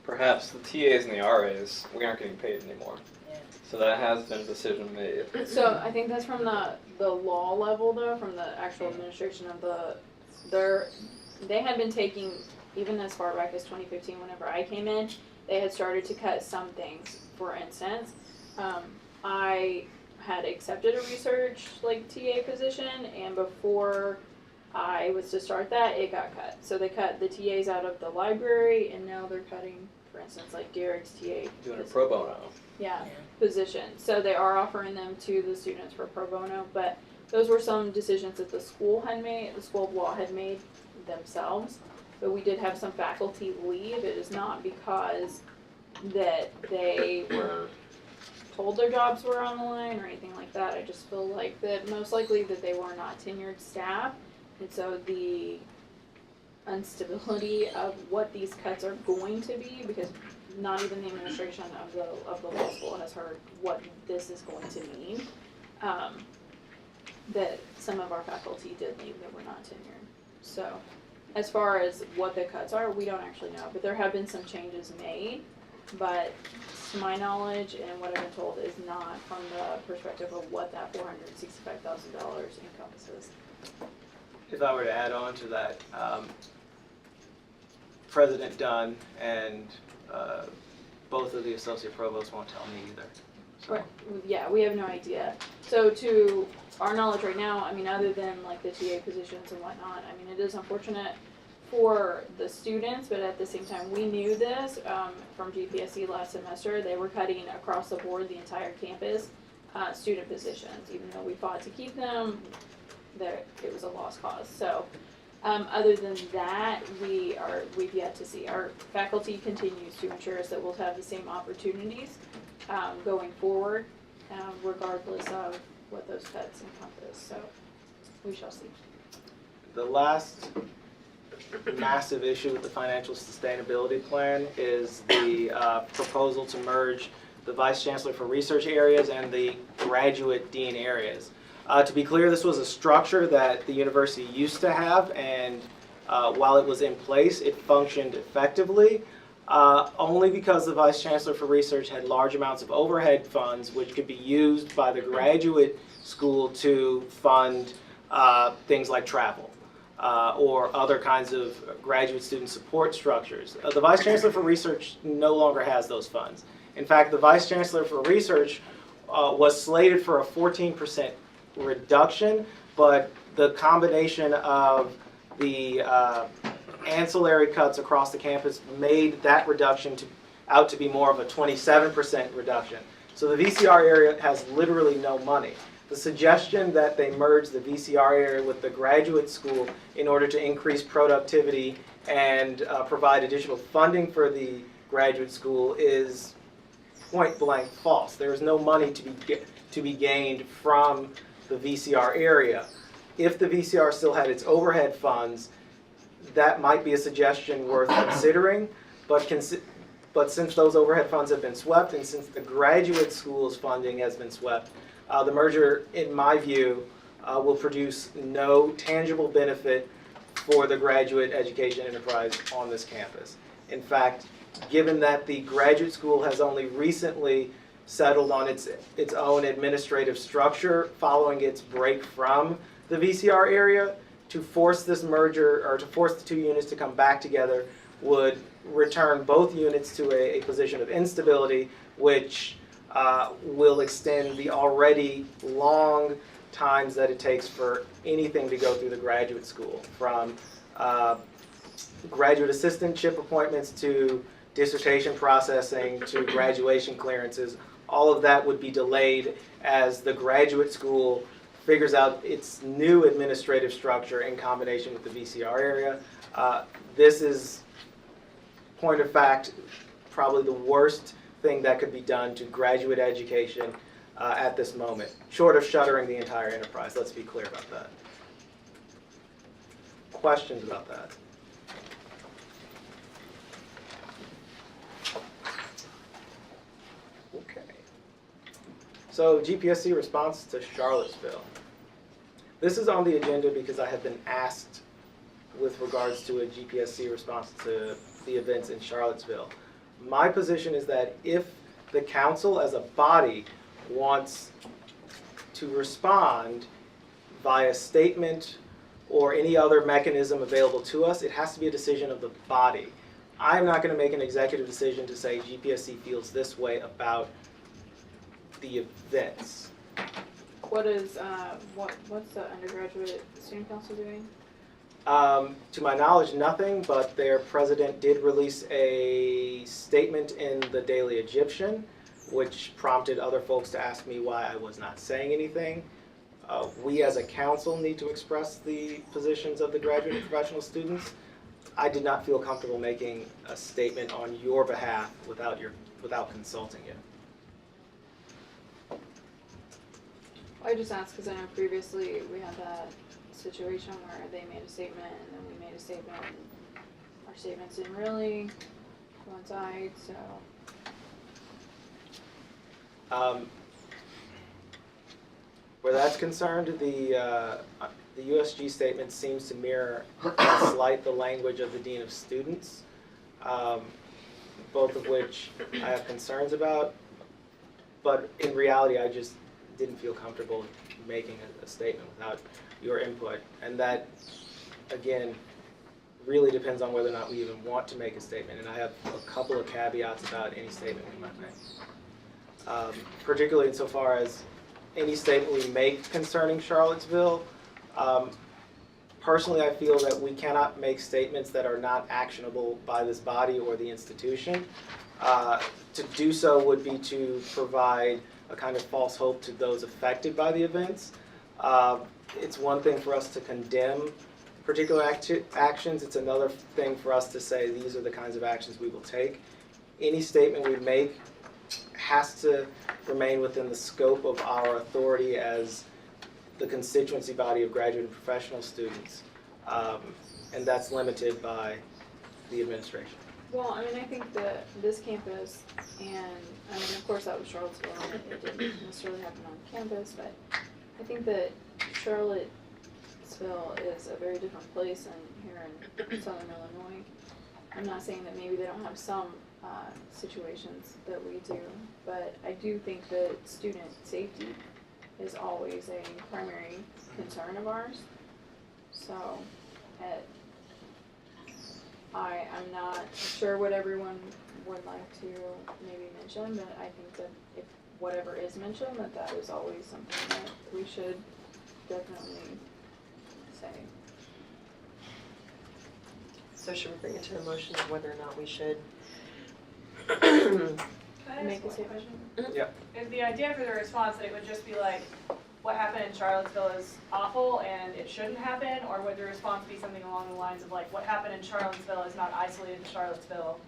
perhaps the TAs and the RAs, we aren't getting paid anymore. Yeah. So that has been a decision made. So I think that's from the law level though, from the actual administration of they had been taking, even as far back as 2015 whenever I came in, they had started to cut some things. For instance, I had accepted a research TA position, and before I was to start that, it got cut. So they cut the TAs out of the library, and now they're cutting, for instance, like Derek's TA. Doing a pro bono. Yeah, position. So they are offering them to the students for pro bono, but those were some decisions that the school had made, the School of Law had made themselves. But we did have some faculty leave. It is not because that they were told their jobs were on the line or anything like that. I just feel like that most likely that they were not tenured staff, and so the instability of what these cuts are going to be, because not even the administration of the law school has heard what this is going to mean, that some of our faculty did leave that were not tenured. So as far as what the cuts are, we don't actually know, but there have been some changes made. But to my knowledge and what I've been told is not from the perspective of what that $465,000 encompasses. If I were to add on to that, President Dunn and both of the associate provosts won't tell me either. Right. Yeah, we have no idea. So to our knowledge right now, I mean, other than like the TA positions and whatnot, I mean, it is unfortunate for the students, but at the same time, we knew this from GPSC last semester. They were cutting across the board the entire campus student positions, even though we fought to keep them. It was a lost cause. So other than that, we've yet to see. Our faculty continues to ensure us that we'll have the same opportunities going forward, regardless of what those cuts encompass. So we shall see. The last massive issue with the financial sustainability plan is the proposal to merge the Vice Chancellor for Research areas and the graduate dean areas. To be clear, this was a structure that the university used to have, and while it was in place, it functioned effectively, only because the Vice Chancellor for Research had large amounts of overhead funds which could be used by the graduate school to fund things like travel. Or other kinds of graduate student support structures. The Vice Chancellor for Research no longer has those funds. In fact, the Vice Chancellor for Research was slated for a 14% reduction, but the combination of the ancillary cuts across the campus made that reduction out to be more of a 27% reduction. So the VCR area has literally no money. The suggestion that they merge the VCR area with the graduate school in order to increase productivity and provide additional funding for the graduate school is point blank false. There is no money to be gained from the VCR area. If the VCR still had its overhead funds, that might be a suggestion worth considering, but since those overhead funds have been swept and since the graduate school's funding has been swept, the merger, in my view, will produce no tangible benefit for the graduate education enterprise on this campus. In fact, given that the graduate school has only recently settled on its own administrative structure following its break from the VCR area, to force this merger, or to force the two units to come back together, would return both units to a position of instability, which will extend the already long times that it takes for anything to go through the graduate school, from graduate assistantship appointments to dissertation processing to graduation clearances. All of that would be delayed as the graduate school figures out its new administrative structure in combination with the VCR area. This is, point of fact, probably the worst thing that could be done to graduate education at this moment, short of shuttering the entire enterprise. Let's be clear about that. Questions about that? Okay. So GPSC response to Charlottesville. This is on the agenda because I have been asked with regards to a GPSC response to the events in Charlottesville. My position is that if the council as a body wants to respond via statement or any other mechanism available to us, it has to be a decision of the body. I'm not going to make an executive decision to say GPSC feels this way about the events. What's the undergraduate student council doing? To my knowledge, nothing, but their president did release a statement in the Daily Egyptian, which prompted other folks to ask me why I was not saying anything. We as a council need to express the positions of the graduate and professional students. I did not feel comfortable making a statement on your behalf without consulting you. I just asked because I know previously we had that situation where they made a statement and then we made a statement and our statements didn't really coincide, so. Where that's concerned, the USG statement seems to mirror and slight the language of the Dean of Students, both of which I have concerns about, but in reality I just didn't feel comfortable making a statement without your input. And that, again, really depends on whether or not we even want to make a statement. And I have a couple of caveats about any statement we might make. particularly insofar as any statement we make concerning Charlottesville. Personally, I feel that we cannot make statements that are not actionable by this body or the institution. To do so would be to provide a kind of false hope to those affected by the events. It's one thing for us to condemn particular actions. It's another thing for us to say these are the kinds of actions we will take. Any statement we make has to remain within the scope of our authority as the constituency body of graduate and professional students. And that's limited by the administration. Well, I mean, I think that this campus, and I mean, of course, that was Charlottesville, and it didn't necessarily happen on campus, but I think that Charlottesville is a very different place than here in Southern Illinois. I'm not saying that maybe they don't have some situations that we do, but I do think that student safety is always a primary concern of ours. So, I'm not sure what everyone would like to maybe mention, but I think that if whatever is mentioned, that is always something that we should definitely say. So should we bring it to a motion of whether or not we should? Can I Make ask a one statement. question? Yeah. Is the idea for the response that it would just be like, what happened in Charlottesville is awful and it shouldn't happen? Or would the response be something along the lines of like, what happened in Charlottesville is not isolated to Charlottesville?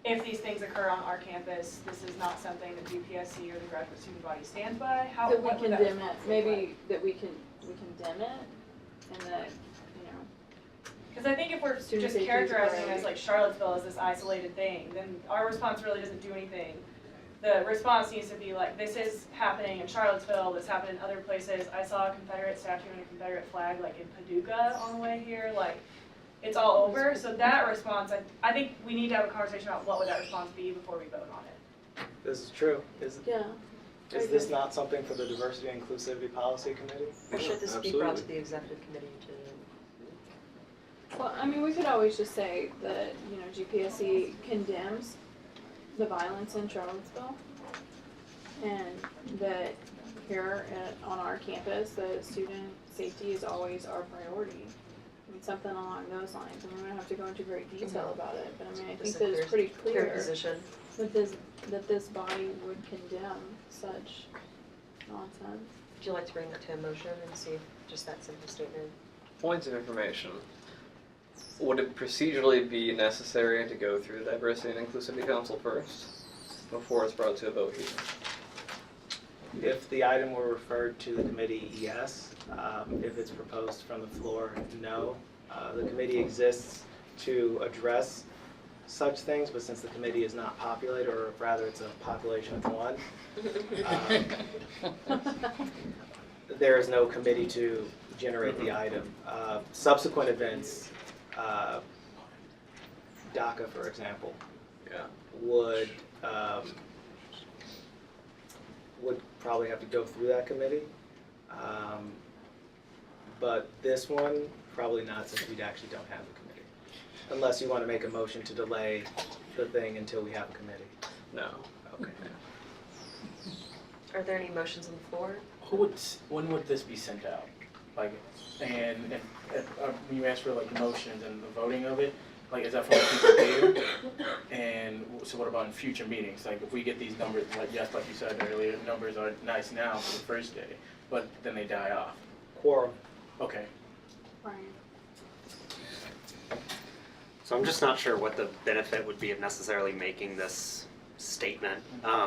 If these things occur on our campus, this is not something that GPSC or the graduate student body stands by? How, That we what would that condemn it, response look maybe like? that we condemn it, and that, you know, Because I think if we're Student just safety is characterizing it priority. as like Charlottesville as this isolated thing, then our response really doesn't do anything. The response needs to be like, this is happening in Charlottesville, this happened in other places. I saw a Confederate statue and a Confederate flag like in Paducah on the way here, like it's all over. So that response, I think we need to have a conversation about what would that response be before we vote on it. This is true. Is yeah. this not something for the Diversity and Inclusivity Policy Committee? Or should this be brought to the executive committee to? Well, I mean, we could always just say that, you know, GPSC condemns the violence in Charlottesville, and that here on our campus, the student safety is always our priority. I mean, something along those lines. I mean, we don't have to go into great detail about it, but I mean, I think Just that a it's pretty clear clear position. that this body would condemn such nonsense. Would you like to bring that to a motion and see if just that simple statement? Points of information. Would it procedurally be necessary to go through the Diversity and Inclusivity Council first, before it's brought to a vote here? If the item were referred to the committee, yes. If it's proposed from the floor, no. The committee exists to address such things, but since the committee is not populated, or rather it's a population of one, there is no committee to generate the item. Subsequent events, DACA, for example, Yeah. would probably have to go through that committee. But this one, probably not, since we actually don't have a committee. Unless you want to make a motion to delay the thing until we have a committee. No. Okay. Are there any motions on the floor? When would this be sent out? Like, and when you ask for like motions and the voting of it, like, is that for people here? And so what about in future meetings? Like, if we get these numbers, like, yes, like you said earlier, numbers are nice now for the first day, but then they die off. Quorum. Okay. Right. So I'm just not sure what the benefit would be of necessarily making this statement.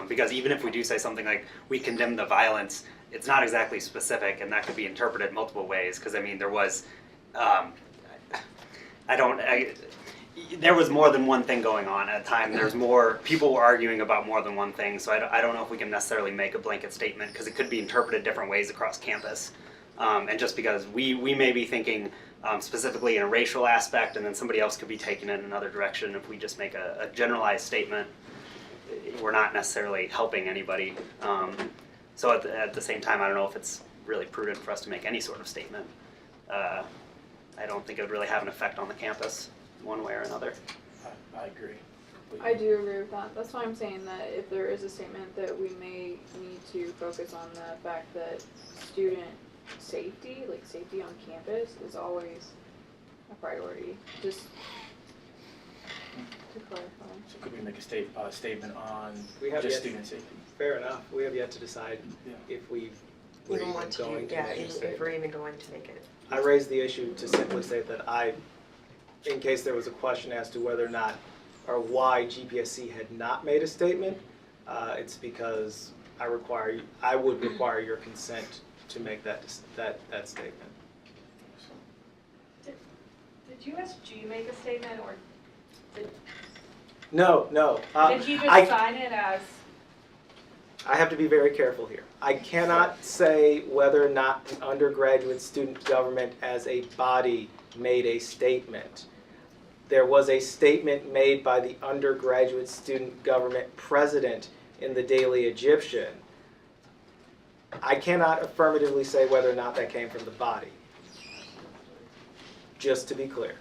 Because even if we do say something like, we condemn the violence, it's not exactly specific, and that could be interpreted multiple ways. Because I mean, there was, there was more than one thing going on at a time. There's more, people were arguing about more than one thing. So I don't know if we can necessarily make a blanket statement, because it could be interpreted different ways across campus. And just because we may be thinking specifically in a racial aspect, and then somebody else could be taking it in another direction. If we just make a generalized statement, we're not necessarily helping anybody. So at the same time, I don't know if it's really prudent for us to make any sort of statement. I don't think it would really have an effect on the campus one way or another. I agree. I do agree with that. That's why I'm saying that if there is a statement that we may need to focus on the fact that student safety, like safety on campus, is always a priority, just to clarify. So could we make a statement on We have just yet- student safety? Fair enough. We have yet to decide Yeah. if we were Even even want to, going to yeah, make a if statement. we're even going to make it. I raised the issue to simply say that in case there was a question as to whether or not, or why GPSC had not made a statement, it's because I would require your consent to make that statement. Did USG make a statement, or No. did you just I- sign it as? I have to be very careful here. I cannot say whether or not the undergraduate student government as a body made a statement. There was a statement made by the undergraduate student government president in the Daily Egyptian. I cannot affirmatively say whether or not that came from the body. Just to be clear.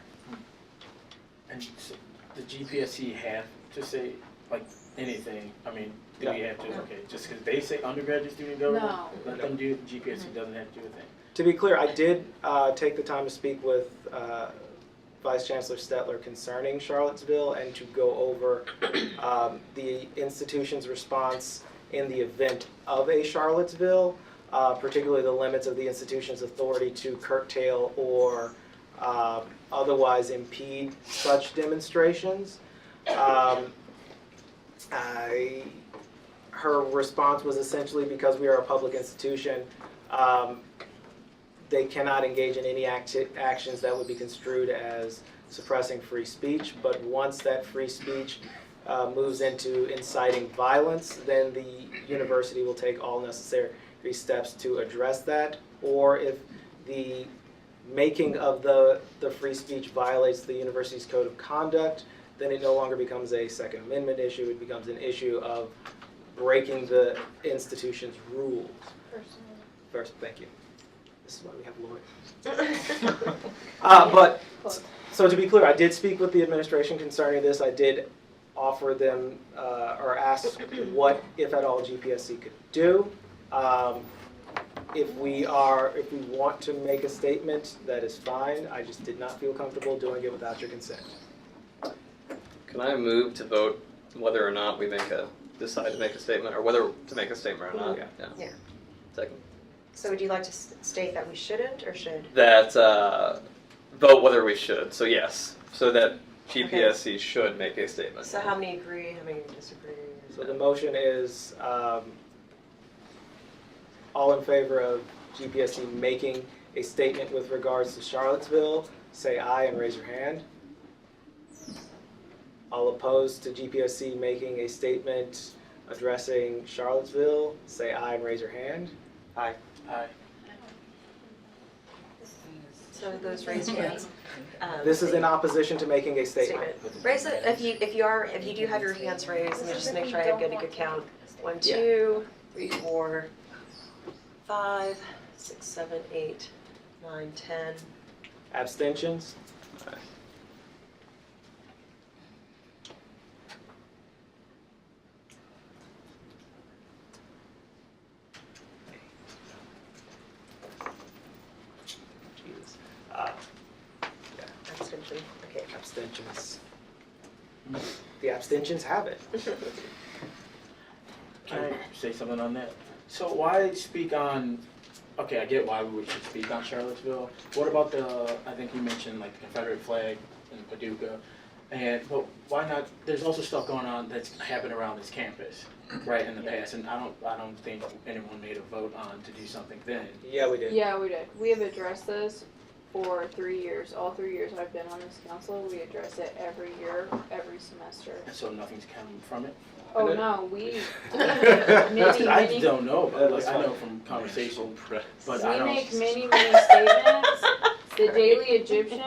And so the GPSC have to say, like, anything, I mean, do we have to, okay, just because they say undergraduate student government? No. Let them do, GPSC doesn't have to do a thing. To be clear, I did take the time to speak with Vice Chancellor Stetler concerning Charlottesville and to go over the institution's response in the event of a Charlottesville, particularly the limits of the institution's authority to curtail or otherwise impede such demonstrations. Her response was essentially, because we are a public institution, they cannot engage in any actions that would be construed as suppressing free speech. But once that free speech moves into inciting violence, then the university will take all necessary steps to address that. Or if the making of the free speech violates the university's code of conduct, then it no longer becomes a Second Amendment issue. It becomes an issue of breaking the institution's rules. First, thank you. This is why we have lawyers. But, so to be clear, I did speak with the administration concerning this. I did offer them, or ask what, if at all, GPSC could do. If we want to make a statement, that is fine. I just did not feel comfortable doing it without your consent. Can I move to vote whether or not we decide to make a statement, or whether to make a statement or not? Yeah. Second. So would you like to state that we shouldn't or should? That, vote whether we should, so yes. So that GPSC should make a statement. So how many agree, how many disagree? So the motion is, all in favor of GPSC making a statement with regards to Charlottesville, say aye and raise your hand. All opposed to GPSC making a statement addressing Charlottesville, say aye and raise your hand. Aye. Aye. So those raised hands. This is in opposition to making a statement. Raise it, if you do have your hands raised, let me just make sure I have a good count. 1, 2, 3, 4, 5, 6, 7, 8, 9, 10. Abstentions? Jesus. Abstention, okay. Abstentions. The abstentions have it. Can I say something on that? So why speak on, okay, I get why we should speak on Charlottesville. What about I think you mentioned like the Confederate flag in Paducah. But why not, there's also stuff going on that's happened around this campus, right, in the past. And I don't think anyone made a vote on to do something then. Yeah, we did. Yeah, we did. We have addressed this for 3 years. All 3 years I've been on this council, we address it every year, every semester. And so nothing's come from it. Oh, no, we, I many, don't know, but like, That's I know fine. from conversation, but we I don't. make many statements. The Daily Egyptian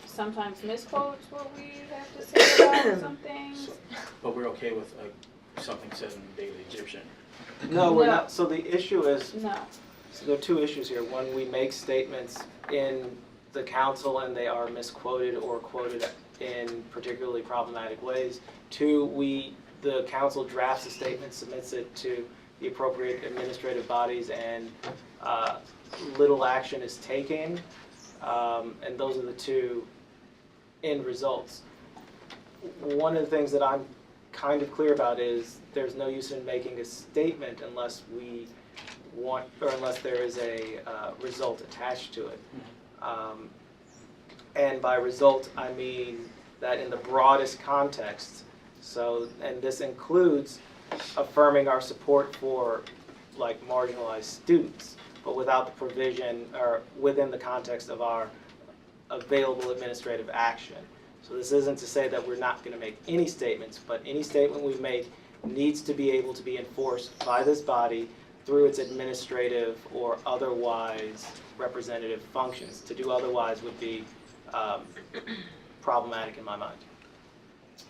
sometimes misquotes what we have to say about some things. But we're okay with like something said in the Daily Egyptian. No, we're No. not. So the issue is, No. so there are two issues here. One, we make statements in the council and they are misquoted or quoted in particularly problematic ways. 2, the council drafts a statement, submits it to the appropriate administrative bodies, and little action is taken, and those are the 2 end results. One of the things that I'm kind of clear about is there's no use in making a statement unless unless there is a result attached to it. And by result, I mean that in the broadest context. So, and this includes affirming our support for like marginalized students, but without the provision or within the context of our available administrative action. So this isn't to say that we're not going to make any statements, but any statement we make needs to be able to be enforced by this body through its administrative or otherwise representative functions. To do otherwise would be problematic in my mind.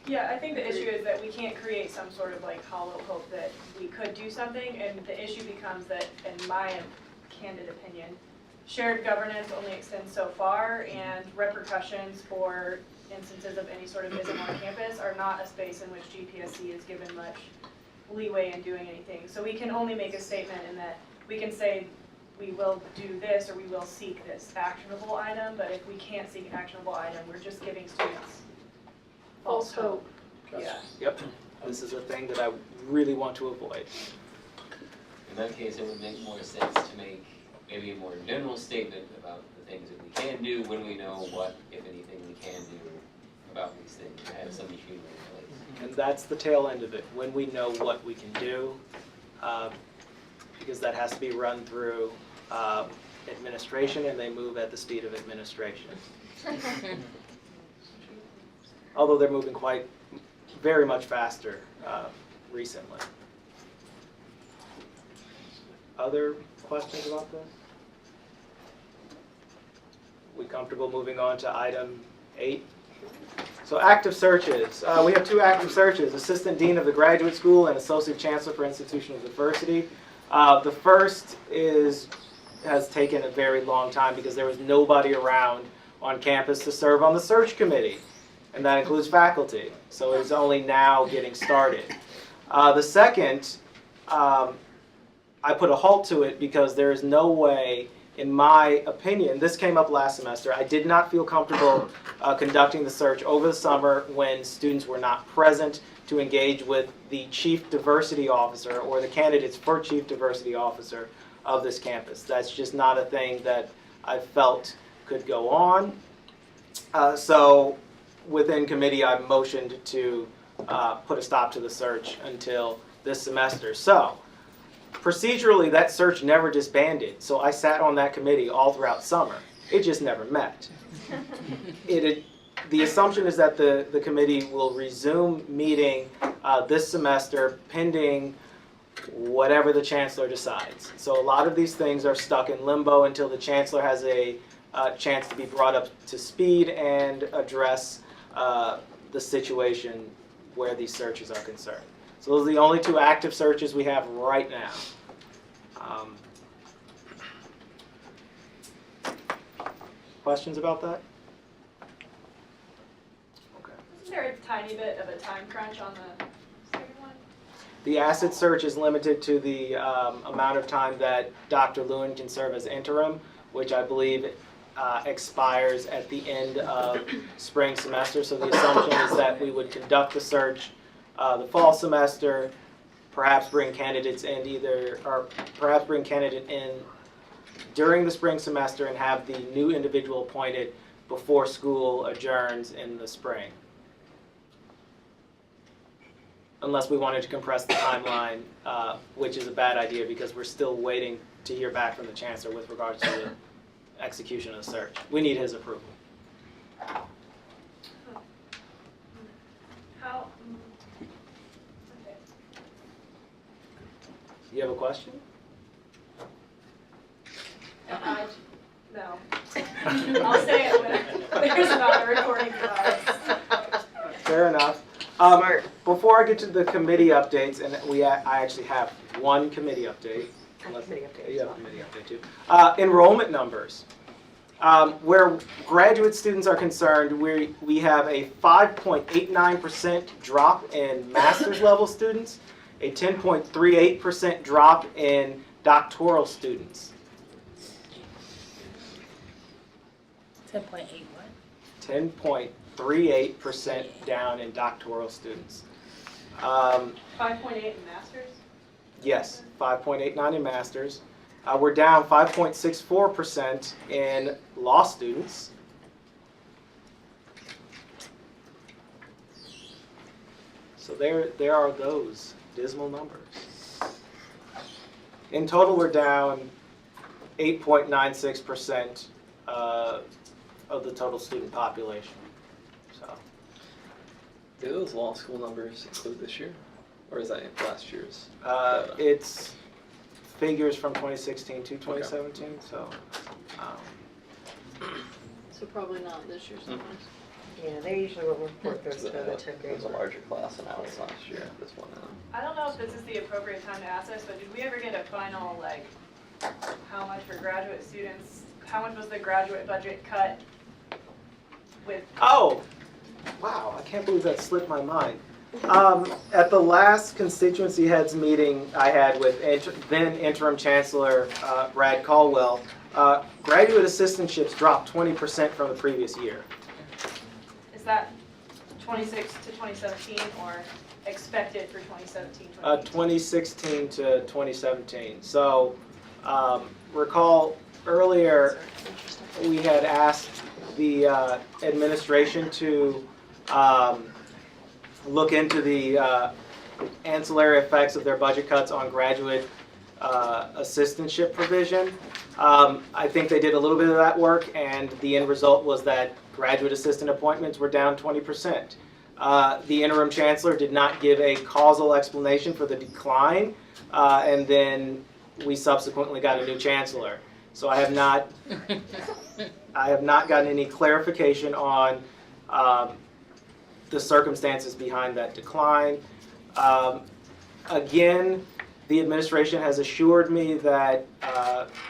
Yeah, I think the issue is that we can't create some sort of like hollow hope that we could do something, and the issue becomes that, in my candid opinion, shared governance only extends so far, and repercussions for instances of any sort of ism on campus are not a space in which GPSC is given much leeway in doing anything. So we can only make a statement in that we can say we will do this or we will seek this actionable item, but if we can't seek an actionable item, we're just giving students false hope. Yeah. Yep. This is a thing that I really want to avoid. In that case, it would make more sense to make maybe a more general statement about the things that we can do when we know what, if anything, we can do about these things, to have some machinery in place. And that's the tail end of it, when we know what we can do, because that has to be run through administration, and they move at the speed of administration. Although they're moving very much faster recently. Other questions about this? We comfortable moving on to item 8? So active searches. We have 2 active searches, Assistant Dean of the Graduate School and Associate Chancellor for Institutional Diversity. The first has taken a very long time because there was nobody around on campus to serve on the search committee, and that includes faculty. So it's only now getting started. The second, I put a halt to it because there is no way, in my opinion, this came up last semester, I did not feel comfortable conducting the search over the summer when students were not present to engage with the Chief Diversity Officer or the candidates for Chief Diversity Officer of this campus. That's just not a thing that I felt could go on. So within committee, I motioned to put a stop to the search until this semester. So procedurally, that search never disbanded. So I sat on that committee all throughout summer. It just never met. The assumption is that the committee will resume meeting this semester pending whatever the chancellor decides. So a lot of these things are stuck in limbo until the chancellor has a chance to be brought up to speed and address the situation where these searches are concerned. So those are the only 2 active searches we have right now. Questions about that? Okay. Isn't there a tiny bit of a time crunch on the second one? The asset search is limited to the amount of time that Dr. Lewin can serve as interim, which I believe expires at the end of spring semester. So the assumption is that we would conduct the search the fall semester, perhaps bring candidates in during the spring semester and have the new individual appointed before school adjourns in the spring. Unless we wanted to compress the timeline, which is a bad idea because we're still waiting to hear back from the chancellor with regards to the execution of the search. We need his approval. How? Okay. You have a question? No. I'll say it when there's not a recording device. Fair enough. Before I get to the committee updates, and I actually have one committee update. Committee update. You have a committee update too. Enrollment numbers. Where graduate students are concerned, we have a 5.89% drop in master's level students, a 10.38% drop in doctoral students. 10.8 what? 10.38% down in doctoral students. 5.8 in masters? Yes, 5.89 in masters. We're down 5.64% in law students. So there are those dismal numbers. In total, we're down 8.96% of the total student population. So Do those law school numbers include this year? Or is that last year's? it's figures from 2016 to 2017. So. So probably not this year's numbers. Yeah, they usually won't report those to the 10th It grade. was a larger class and now it's last year, this one now. I don't know if this is the appropriate time to ask this, but did we ever get a final, like, how much for graduate students? How much was the graduate budget cut with? Oh, wow, I can't believe that slipped my mind. At the last constituency heads meeting I had with then interim chancellor Brad Caldwell, graduate assistantships dropped 20% from the previous year. Is that 26 to 2017 or expected for 2017, 2016 to 2017. So recall earlier we had asked the administration to look into the ancillary effects of their budget cuts on graduate assistantship provision. I think they did a little bit of that work, and the end result was that graduate assistant appointments were down 20%. The interim chancellor did not give a causal explanation for the decline, and then we subsequently got a new chancellor. So I have not gotten any clarification on the circumstances behind that decline. Again, the administration has assured me that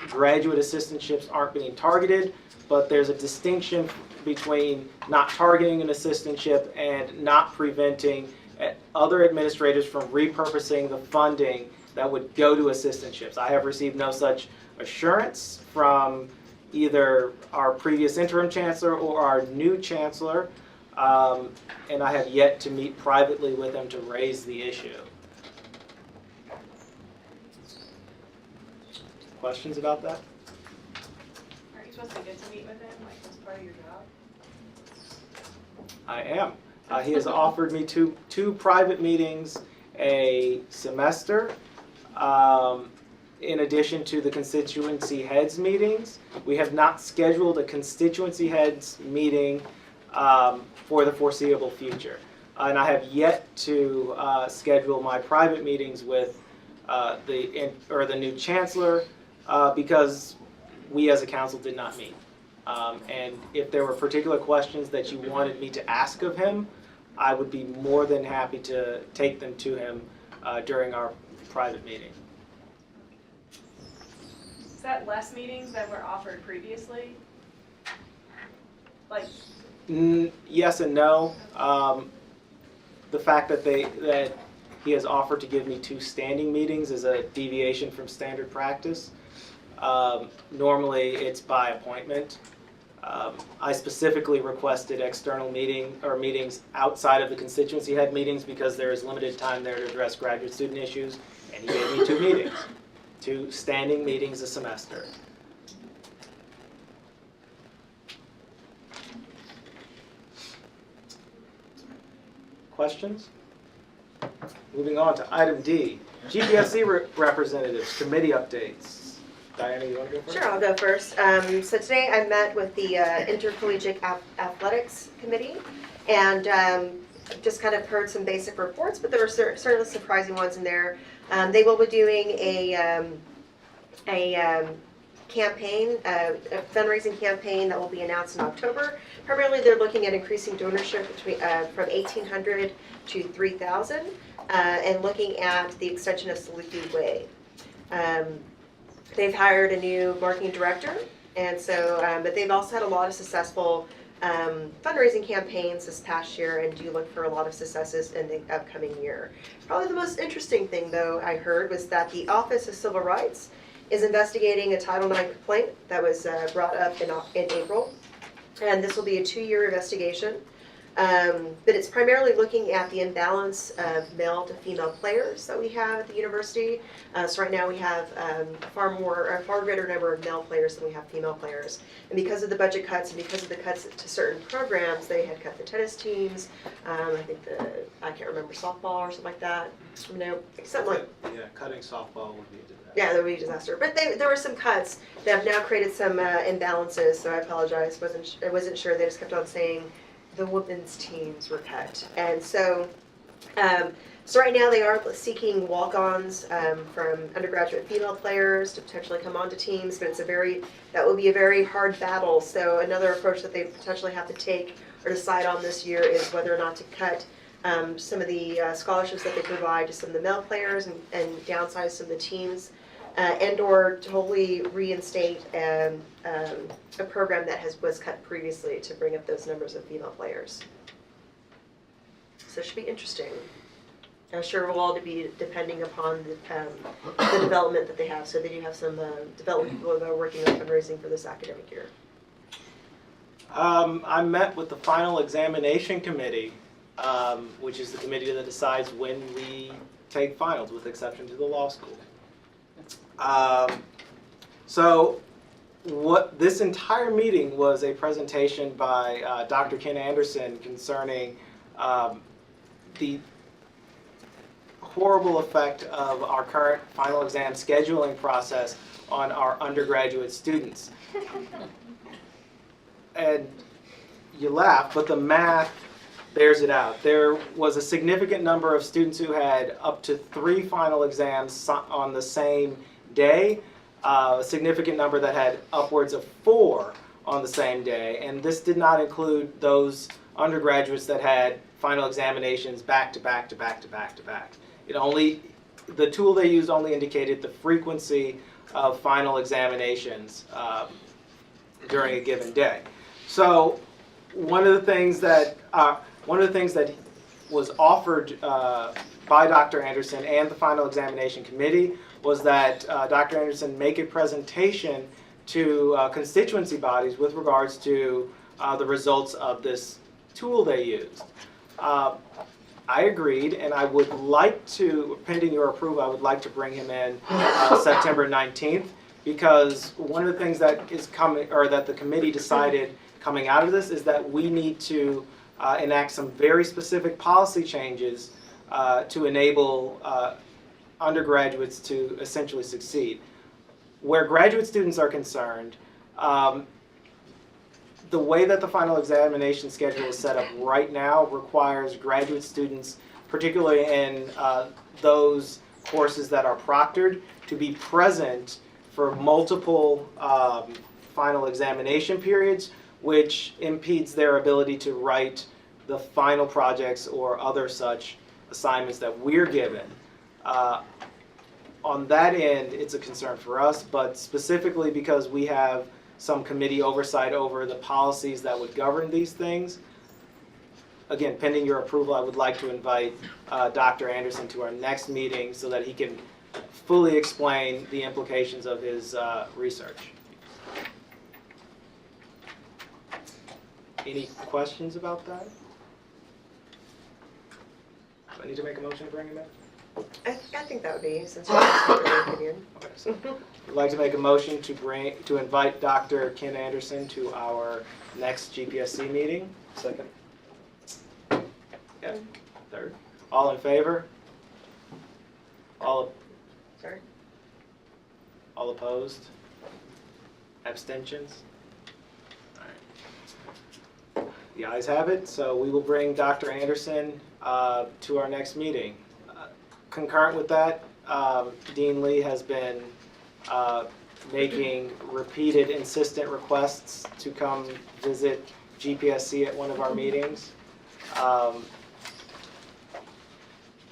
graduate assistantships aren't being targeted, but there's a distinction between not targeting an assistantship and not preventing other administrators from repurposing the funding that would go to assistantships. I have received no such assurance from either our previous interim chancellor or our new chancellor, and I have yet to meet privately with him to raise the issue. Questions about that? Aren't you supposed to get to meet with him, like, as part of your job? I am. He has offered me two private meetings a semester. In addition to the constituency heads meetings, we have not scheduled a constituency heads meeting for the foreseeable future. And I have yet to schedule my private meetings with the new chancellor because we as a council did not meet. And if there were particular questions that you wanted me to ask of him, I would be more than happy to take them to him during our private meeting. Is that less meetings than were offered previously? Like, Yes and no. The fact that he has offered to give me 2 standing meetings is a deviation from standard practice. Normally, it's by appointment. I specifically requested external meetings outside of the constituency head meetings because there is limited time there to address graduate student issues, and he gave me 2 meetings, 2 standing meetings a semester. Questions? Moving on to item D, GPSC representatives, committee updates. Diana, you want to go first? Sure, I'll go first. So today I met with the Intercollegiate Athletics Committee and just kind of heard some basic reports, but there were certainly surprising ones in there. They will be doing a campaign, a fundraising campaign that will be announced in October. Primarily, they're looking at increasing donorship from 1,800 to 3,000 and looking at the extension of Saluki Way. They've hired a new marketing director, And so, but they've also had a lot of successful fundraising campaigns this past year and do look for a lot of successes in the upcoming year. Probably the most interesting thing, though, I heard was that the Office of Civil Rights is investigating a Title IX complaint that was brought up in April. And this will be a 2-year investigation. But it's primarily looking at the imbalance of male to female players that we have at the university. So right now we have a far greater number of male players than we have female players. And because of the budget cuts and because of the cuts to certain programs, they had cut the tennis teams. I think I can't remember, softball or something like that. No, something like. Yeah, cutting softball would be a disaster. Yeah, that would be a disaster. But there were some cuts that have now created some imbalances. So I apologize. I wasn't sure. They just kept on saying the women's teams were cut. And so, so right now they are seeking walk-ons from undergraduate female players to potentially come onto teams, but that will be a very hard battle. So another approach that they potentially have to take or decide on this year is whether or not to cut some of the scholarships that they provide to some of the male players and downsize some of the teams. And or totally reinstate a program that was cut previously to bring up those numbers of female players. So it should be interesting. I'm sure it will all be depending upon the development that they have. So they do have some development people that are working on fundraising for this academic year. I met with the final examination committee, which is the committee that decides when we take finals, with exception to the law school. So what this entire meeting was a presentation by Dr. Ken Anderson concerning the horrible effect of our current final exam scheduling process on our undergraduate students. And you laugh, but the math bears it out. There was a significant number of students who had up to 3 final exams on the same day, a significant number that had upwards of 4 on the same day, and this did not include those undergraduates that had final examinations back to back to back to back to back. The tool they used only indicated the frequency of final examinations during a given day. So one of the things that was offered by Dr. Anderson and the final examination committee was that Dr. Anderson make a presentation to constituency bodies with regards to the results of this tool they used. I agreed, and I would like to, pending your approval, I would like to bring him in September 19th, because one of the things that is coming, or that the committee decided coming out of this, is that we need to enact some very specific policy changes to enable undergraduates to essentially succeed. Where graduate students are concerned, the way that the final examination schedule is set up right now requires graduate students, particularly in those courses that are proctored, to be present for multiple final examination periods, which impedes their ability to write the final projects or other such assignments that we're given. On that end, it's a concern for us, but specifically because we have some committee oversight over the policies that would govern these things. Again, pending your approval, I would like to invite Dr. Anderson to our next meeting so that he can fully explain the implications of his research. Any questions about that? Do I need to make a motion to bring him in? I think that would be, since you're asking for my opinion. Okay, so I'd like to make a motion to invite Dr. Ken Anderson to our next GPSC meeting. Second. Yeah, third. All in favor? Sorry? All opposed? Abstentions? All right. The ayes have it, so we will bring Dr. Anderson to our next meeting. Concurrent with that, Dean Lee has been making repeated, insistent requests to come visit GPSC at one of our meetings.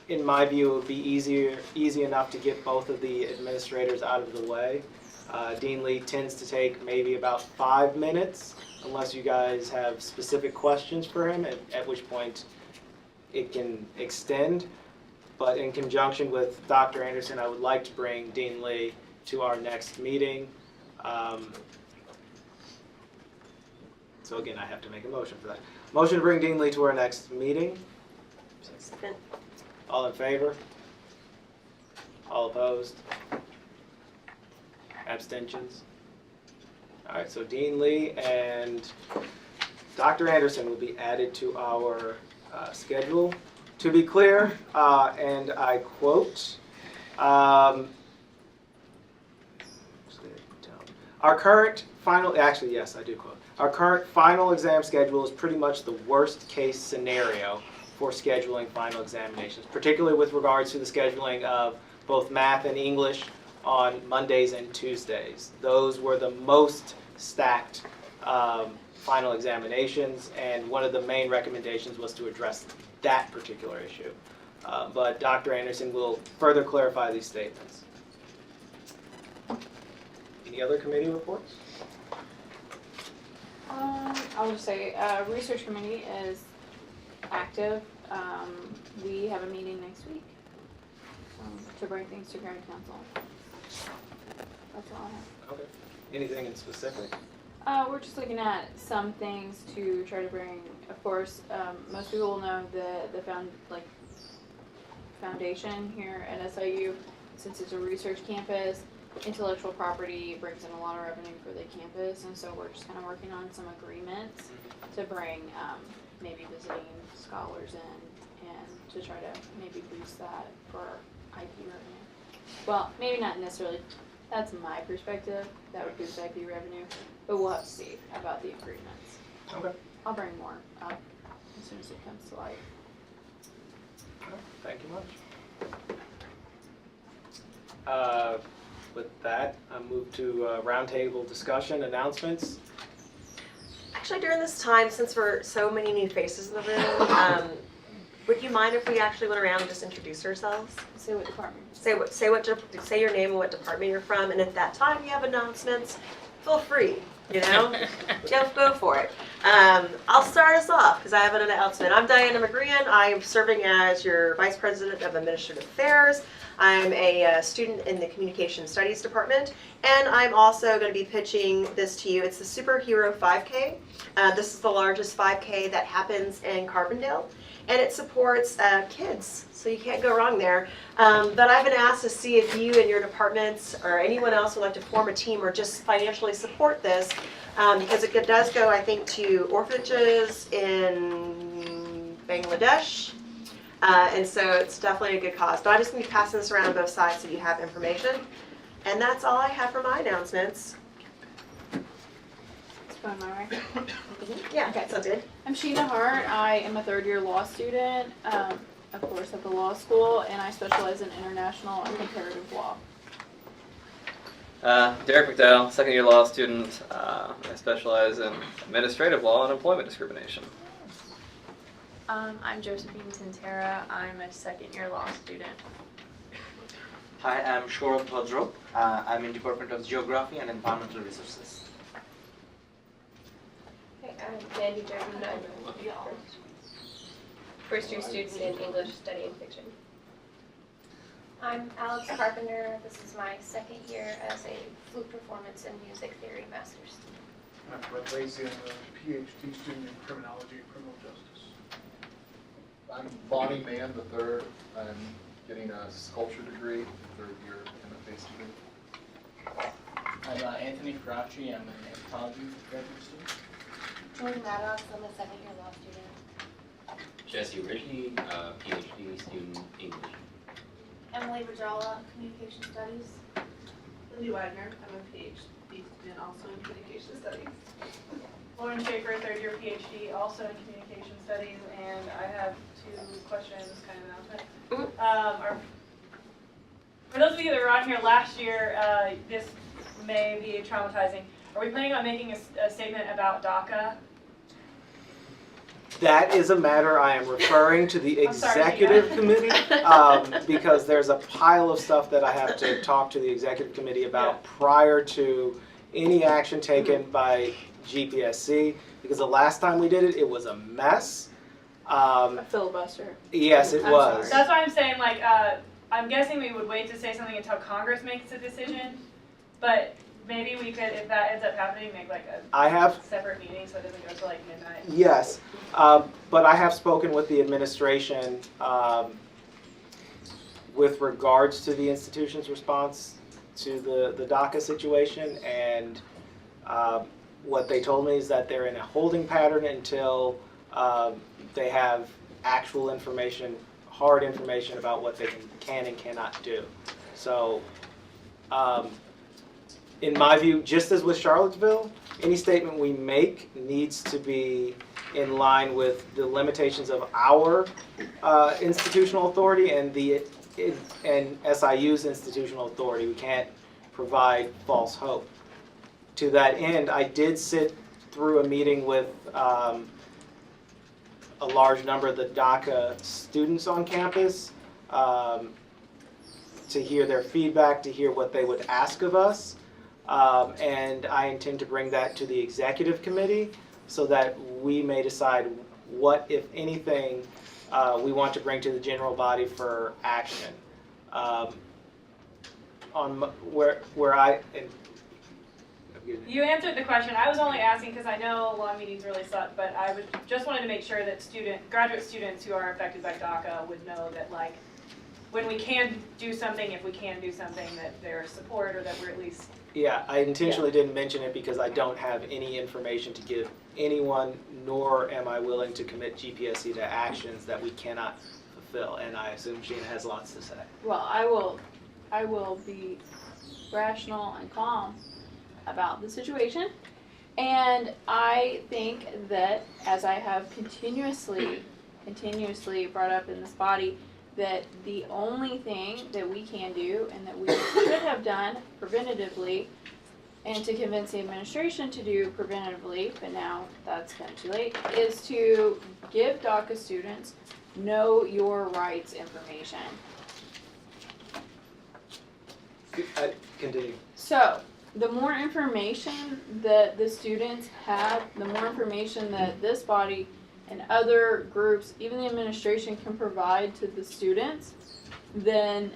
In my view, it would be easy enough to get both of the administrators out of the way. Dean Lee tends to take maybe about 5 minutes, unless you guys have specific questions for him, at which point it can extend. But in conjunction with Dr. Anderson, I would like to bring Dean Lee to our next meeting. So again, I have to make a motion for that. Motion to bring Dean Lee to our next meeting. Second. All in favor? All opposed? Abstentions? All right, so Dean Lee and Dr. Anderson will be added to our schedule. To be clear, and I quote, our current final, actually, yes, I do quote. Our current final exam schedule is pretty much the worst case scenario for scheduling final examinations, particularly with regards to the scheduling of both math and English on Mondays and Tuesdays. Those were the most stacked final examinations, and one of the main recommendations was to address that particular issue. But Dr. Anderson will further clarify these statements. Any other committee reports? I'll just say, research committee is active. We have a meeting next week to bring things to Grand Council. That's all I have. Okay. Anything in specific? We're just looking at some things to try to bring, of course, most people will know the foundation here at SIU, since it's a research campus, intellectual property brings in a lot of revenue for the campus, and so we're just kind of working on some agreements to bring maybe visiting scholars in and to try to maybe boost that for IP revenue. Well, maybe not necessarily. That's my perspective. That would boost IP revenue, but we'll have to see about the agreements. Okay. I'll bring more up as soon as it comes to light. Thank you much. With that, I move to roundtable discussion announcements. Actually, during this time, since we're so many new faces in the room, would you mind if we actually went around and just introduced ourselves? Say what department. Say your name and what department you're from, and at that time you have announcements, feel free, you know? Go for it. I'll start us off because I have an announcement. I'm Diana McGrean. I'm serving as your Vice President of Administrative Affairs. I'm a student in the Communication Studies Department, and I'm also going to be pitching this to you. It's the Superhero 5K. This is the largest 5K that happens in Carbondale, and it supports kids, so you can't go wrong there. But I've been asked to see if you and your departments or anyone else would like to form a team or just financially support this, because it does go, I think, to orphanages in Bangladesh. And so it's definitely a good cause. But I'm just going to be passing this around on both sides so you have information. And that's all I have for my announcements. It's going my way. Yeah, Okay. sounds good. I'm Sheena Hart. I am a third-year law student, of course, at the law school, and I specialize in international and comparative law. Derek McDowell, second-year law student. I specialize in administrative law and employment discrimination. I'm Josephine Tintera. I'm a second-year law student. Hi, I'm Shourabh Bhadro. I'm in Department of Geography and Environmental Resources. Hey, I'm Mandy Jordan. I'm a first-year student in English studying fiction. I'm Alex Carpenter. This is my second year as a flute performance and music theory master's. I'm Brett Lacey. I'm a PhD student in criminology and criminal justice. I'm Bonnie Mann, the third. I'm getting a sculpture degree, third year MFA student. I'm Anthony Faraci. I'm an anthropology graduate student. Jordan Maddox. I'm a second-year law student. Jesse Ritchie, PhD student, English. Emily Rajala, communication studies. Lindy Wagner. I'm a PhD student also in communication studies. Lauren Schaefer, third-year PhD, also in communication studies, and I have two questions, kind of announcement. For those of you that were on here last year, this may be traumatizing. Are we planning on making a statement about DACA? That is a matter I am referring to the I'm sorry, executive Gina. committee, because there's a pile of stuff that I have to talk to the executive committee about prior to any action taken by GPSC, because the last time we did it, it was a mess. A filibuster. Yes, it I'm was. That's why I'm saying, like, I'm guessing we would wait to say something until Congress makes a decision, but maybe we could, if that ends up happening, make like a I have separate meeting so it doesn't go till like midnight. Yes, but I have spoken with the administration with regards to the institution's response to the DACA situation, and what they told me is that they're in a holding pattern until they have actual information, hard information about what they can and cannot do. So, in my view, just as with Charlottesville, any statement we make needs to be in line with the limitations of our institutional authority and SIU's institutional authority. We can't provide false hope. To that end, I did sit through a meeting with a large number of the DACA students on campus to hear their feedback, to hear what they would ask of us. And I intend to bring that to the executive committee so that we may decide what, if anything, we want to bring to the general body for action. You answered the question. I was only asking because I know long meetings really suck, but I just wanted to make sure that graduate students who are affected by DACA would know that, like, when we can do something, if we can do something, that there's support, or that we're at least. Yeah, I intentionally didn't mention it because I don't have any information to give anyone, nor am I willing to commit GPSC to actions that we cannot fulfill. And I assume Gina has lots to say. Well, I will be rational and calm about the situation. And I think that, as I have continuously brought up in this body, that the only thing that we can do and that we should have done preventatively, and to convince the administration to do preventatively, but now that's kind of too late, is to give DACA students know your rights information. Continue. So, the more information that the students have, the more information that this body and other groups, even the administration, can provide to the students, then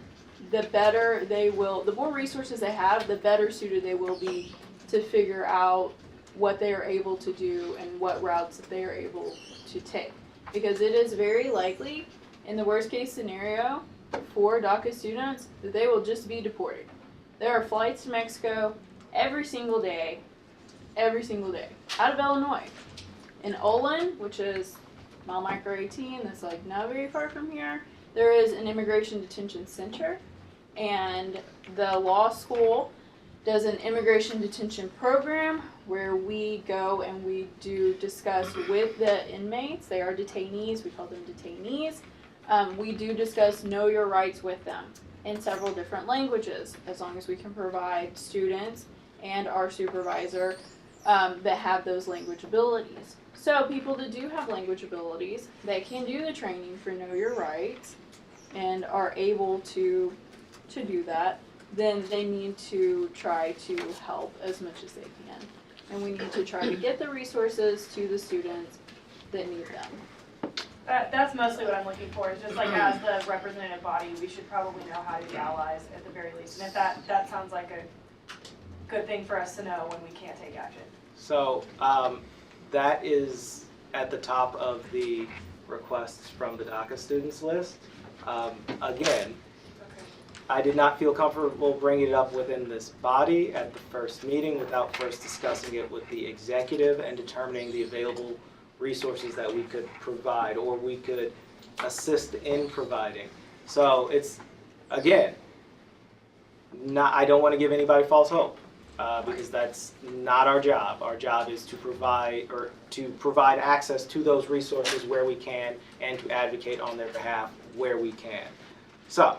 the better they will, the more resources they have, the better suited they will be to figure out what they are able to do and what routes that they are able to take. Because it is very likely, in the worst case scenario, for DACA students, that they will just be deported. There are flights to Mexico every single day, out of Illinois. In Olin, which is mile micro 18, that's like not very far from here, there is an immigration detention center, and the law school does an immigration detention program where we go and we do discuss with the inmates. They are detainees, we call them detainees. We do discuss know your rights with them in several different languages, as long as we can provide students and our supervisor that have those language abilities. So people that do have language abilities, they can do the training for Know Your Rights and are able to do that, then they need to try to help as much as they can. And we need to try to get the resources to the students that need them. That's mostly what I'm looking for, is just like, as the representative body, we should probably know how to be allies at the very least. And if that sounds like a good thing for us to know when we can't take action. So that is at the top of the requests from the DACA students list. Again, I did not feel comfortable bringing it up within this body at the first meeting without first discussing it with the executive and determining the available resources that we could provide or we could assist in providing. So it's, again, I don't want to give anybody false hope because that's not our job. Our job is to provide access to those resources where we can and to advocate on their behalf where we can. So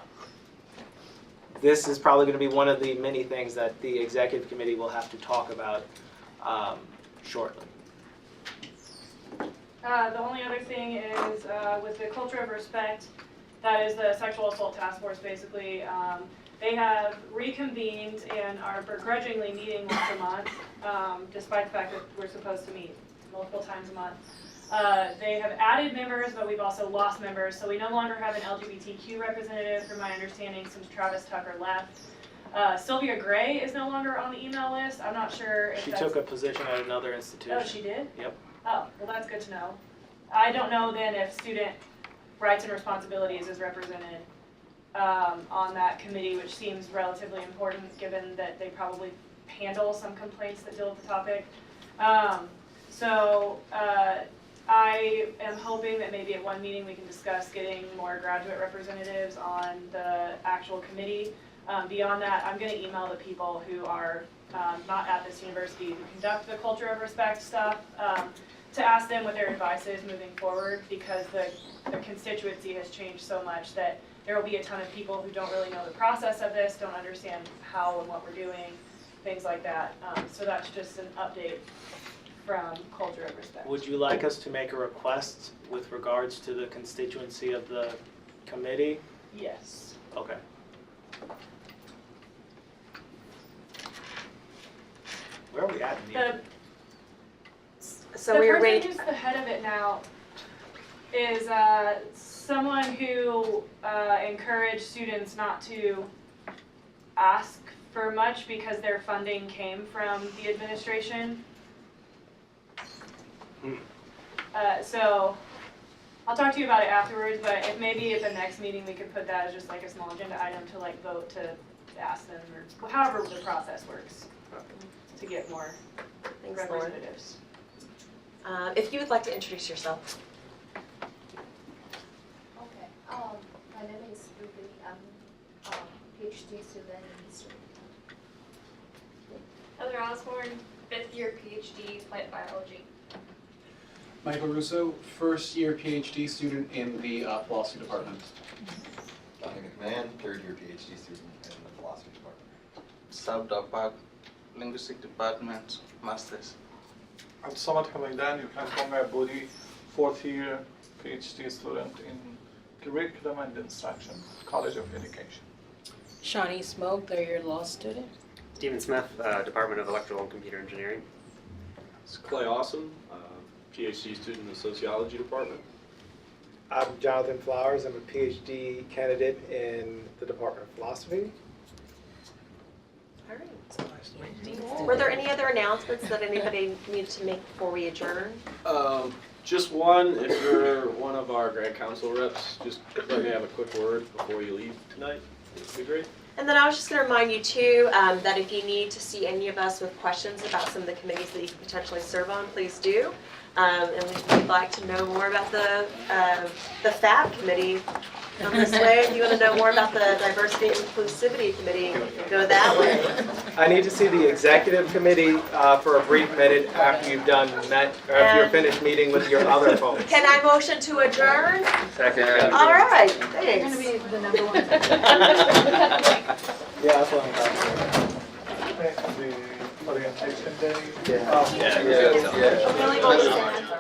this is probably going to be one of the many things that the executive committee will have to talk about shortly. The only other thing is, with the culture of respect, that is the sexual assault task force basically. They have reconvened and are begrudgingly meeting once a month, despite the fact that we're supposed to meet multiple times a month. They have added members, but we've also lost members, so we no longer have an LGBTQ representative, from my understanding, since Travis Tucker left. Sylvia Gray is no longer on the email list. I'm not sure if She that's... took a position at another institution. Oh, she did? Yep. Oh, well, that's good to know. I don't know then if student rights and responsibilities is represented on that committee, which seems relatively important given that they probably handle some complaints that deal with the topic. I am hoping that maybe at one meeting we can discuss getting more graduate representatives on the actual committee. Beyond that, I'm going to email the people who are not at this university who conduct the culture of respect stuff to ask them what their advice is moving forward, because the constituency has changed so much that there will be a ton of people who don't really know the process of this, don't understand how and what we're doing, things like that. So that's just an update from culture of respect. Would you like us to make a request with regards to the constituency of the committee? Yes. Okay. Where are we at in the So the we're person ready. who's the head of it now is someone who encouraged students not to ask for much because their funding came from the administration. So I'll talk to you about it afterwards, but if maybe at the next meeting we could put that as just like a small agenda item to like vote to ask them, or however the process works, to get more Thanks, Lauren. representatives. If you would like to introduce yourself. Okay. My name is Ruby. I'm a PhD student in history. Heather Osborne, 5th year PhD, plant biology. Michael Russo, first year PhD student in the philosophy department. Johnny McMahon, third year PhD student in the philosophy department. Sabda Park, linguistic department, masters. I'm Samad Hamaidan, you can call me Abudi, 4th year PhD student in Curriculum and Instruction, College of Education. Shawnee Smoke, 3rd year law student. Stephen Smith, Department of Electrical and Computer Engineering. It's Clay Awesome, PhD student in the Sociology Department. I'm Jonathan Flowers. I'm a PhD candidate in the Department of Philosophy. All right. Were there any other announcements that anybody needs to make before we adjourn? Just one, if you're one of our grad council reps, just let me have a quick word before you leave tonight. It'd be great. And then I was just going to remind you too that if you need to see any of us with questions about some of the committees that you can potentially serve on, please do. And if you'd like to know more about the FAB committee, come this way. If you want to know more about the Diversity and Inclusivity Committee, go that way. I need to see the executive committee for a brief minute after you've after you're finished meeting with your other folks. Can I motion to adjourn? Second. All right, You're thanks. gonna be the number one. Yeah, that's what I'm talking about. The orientation day. Yeah. Yeah. Really well said.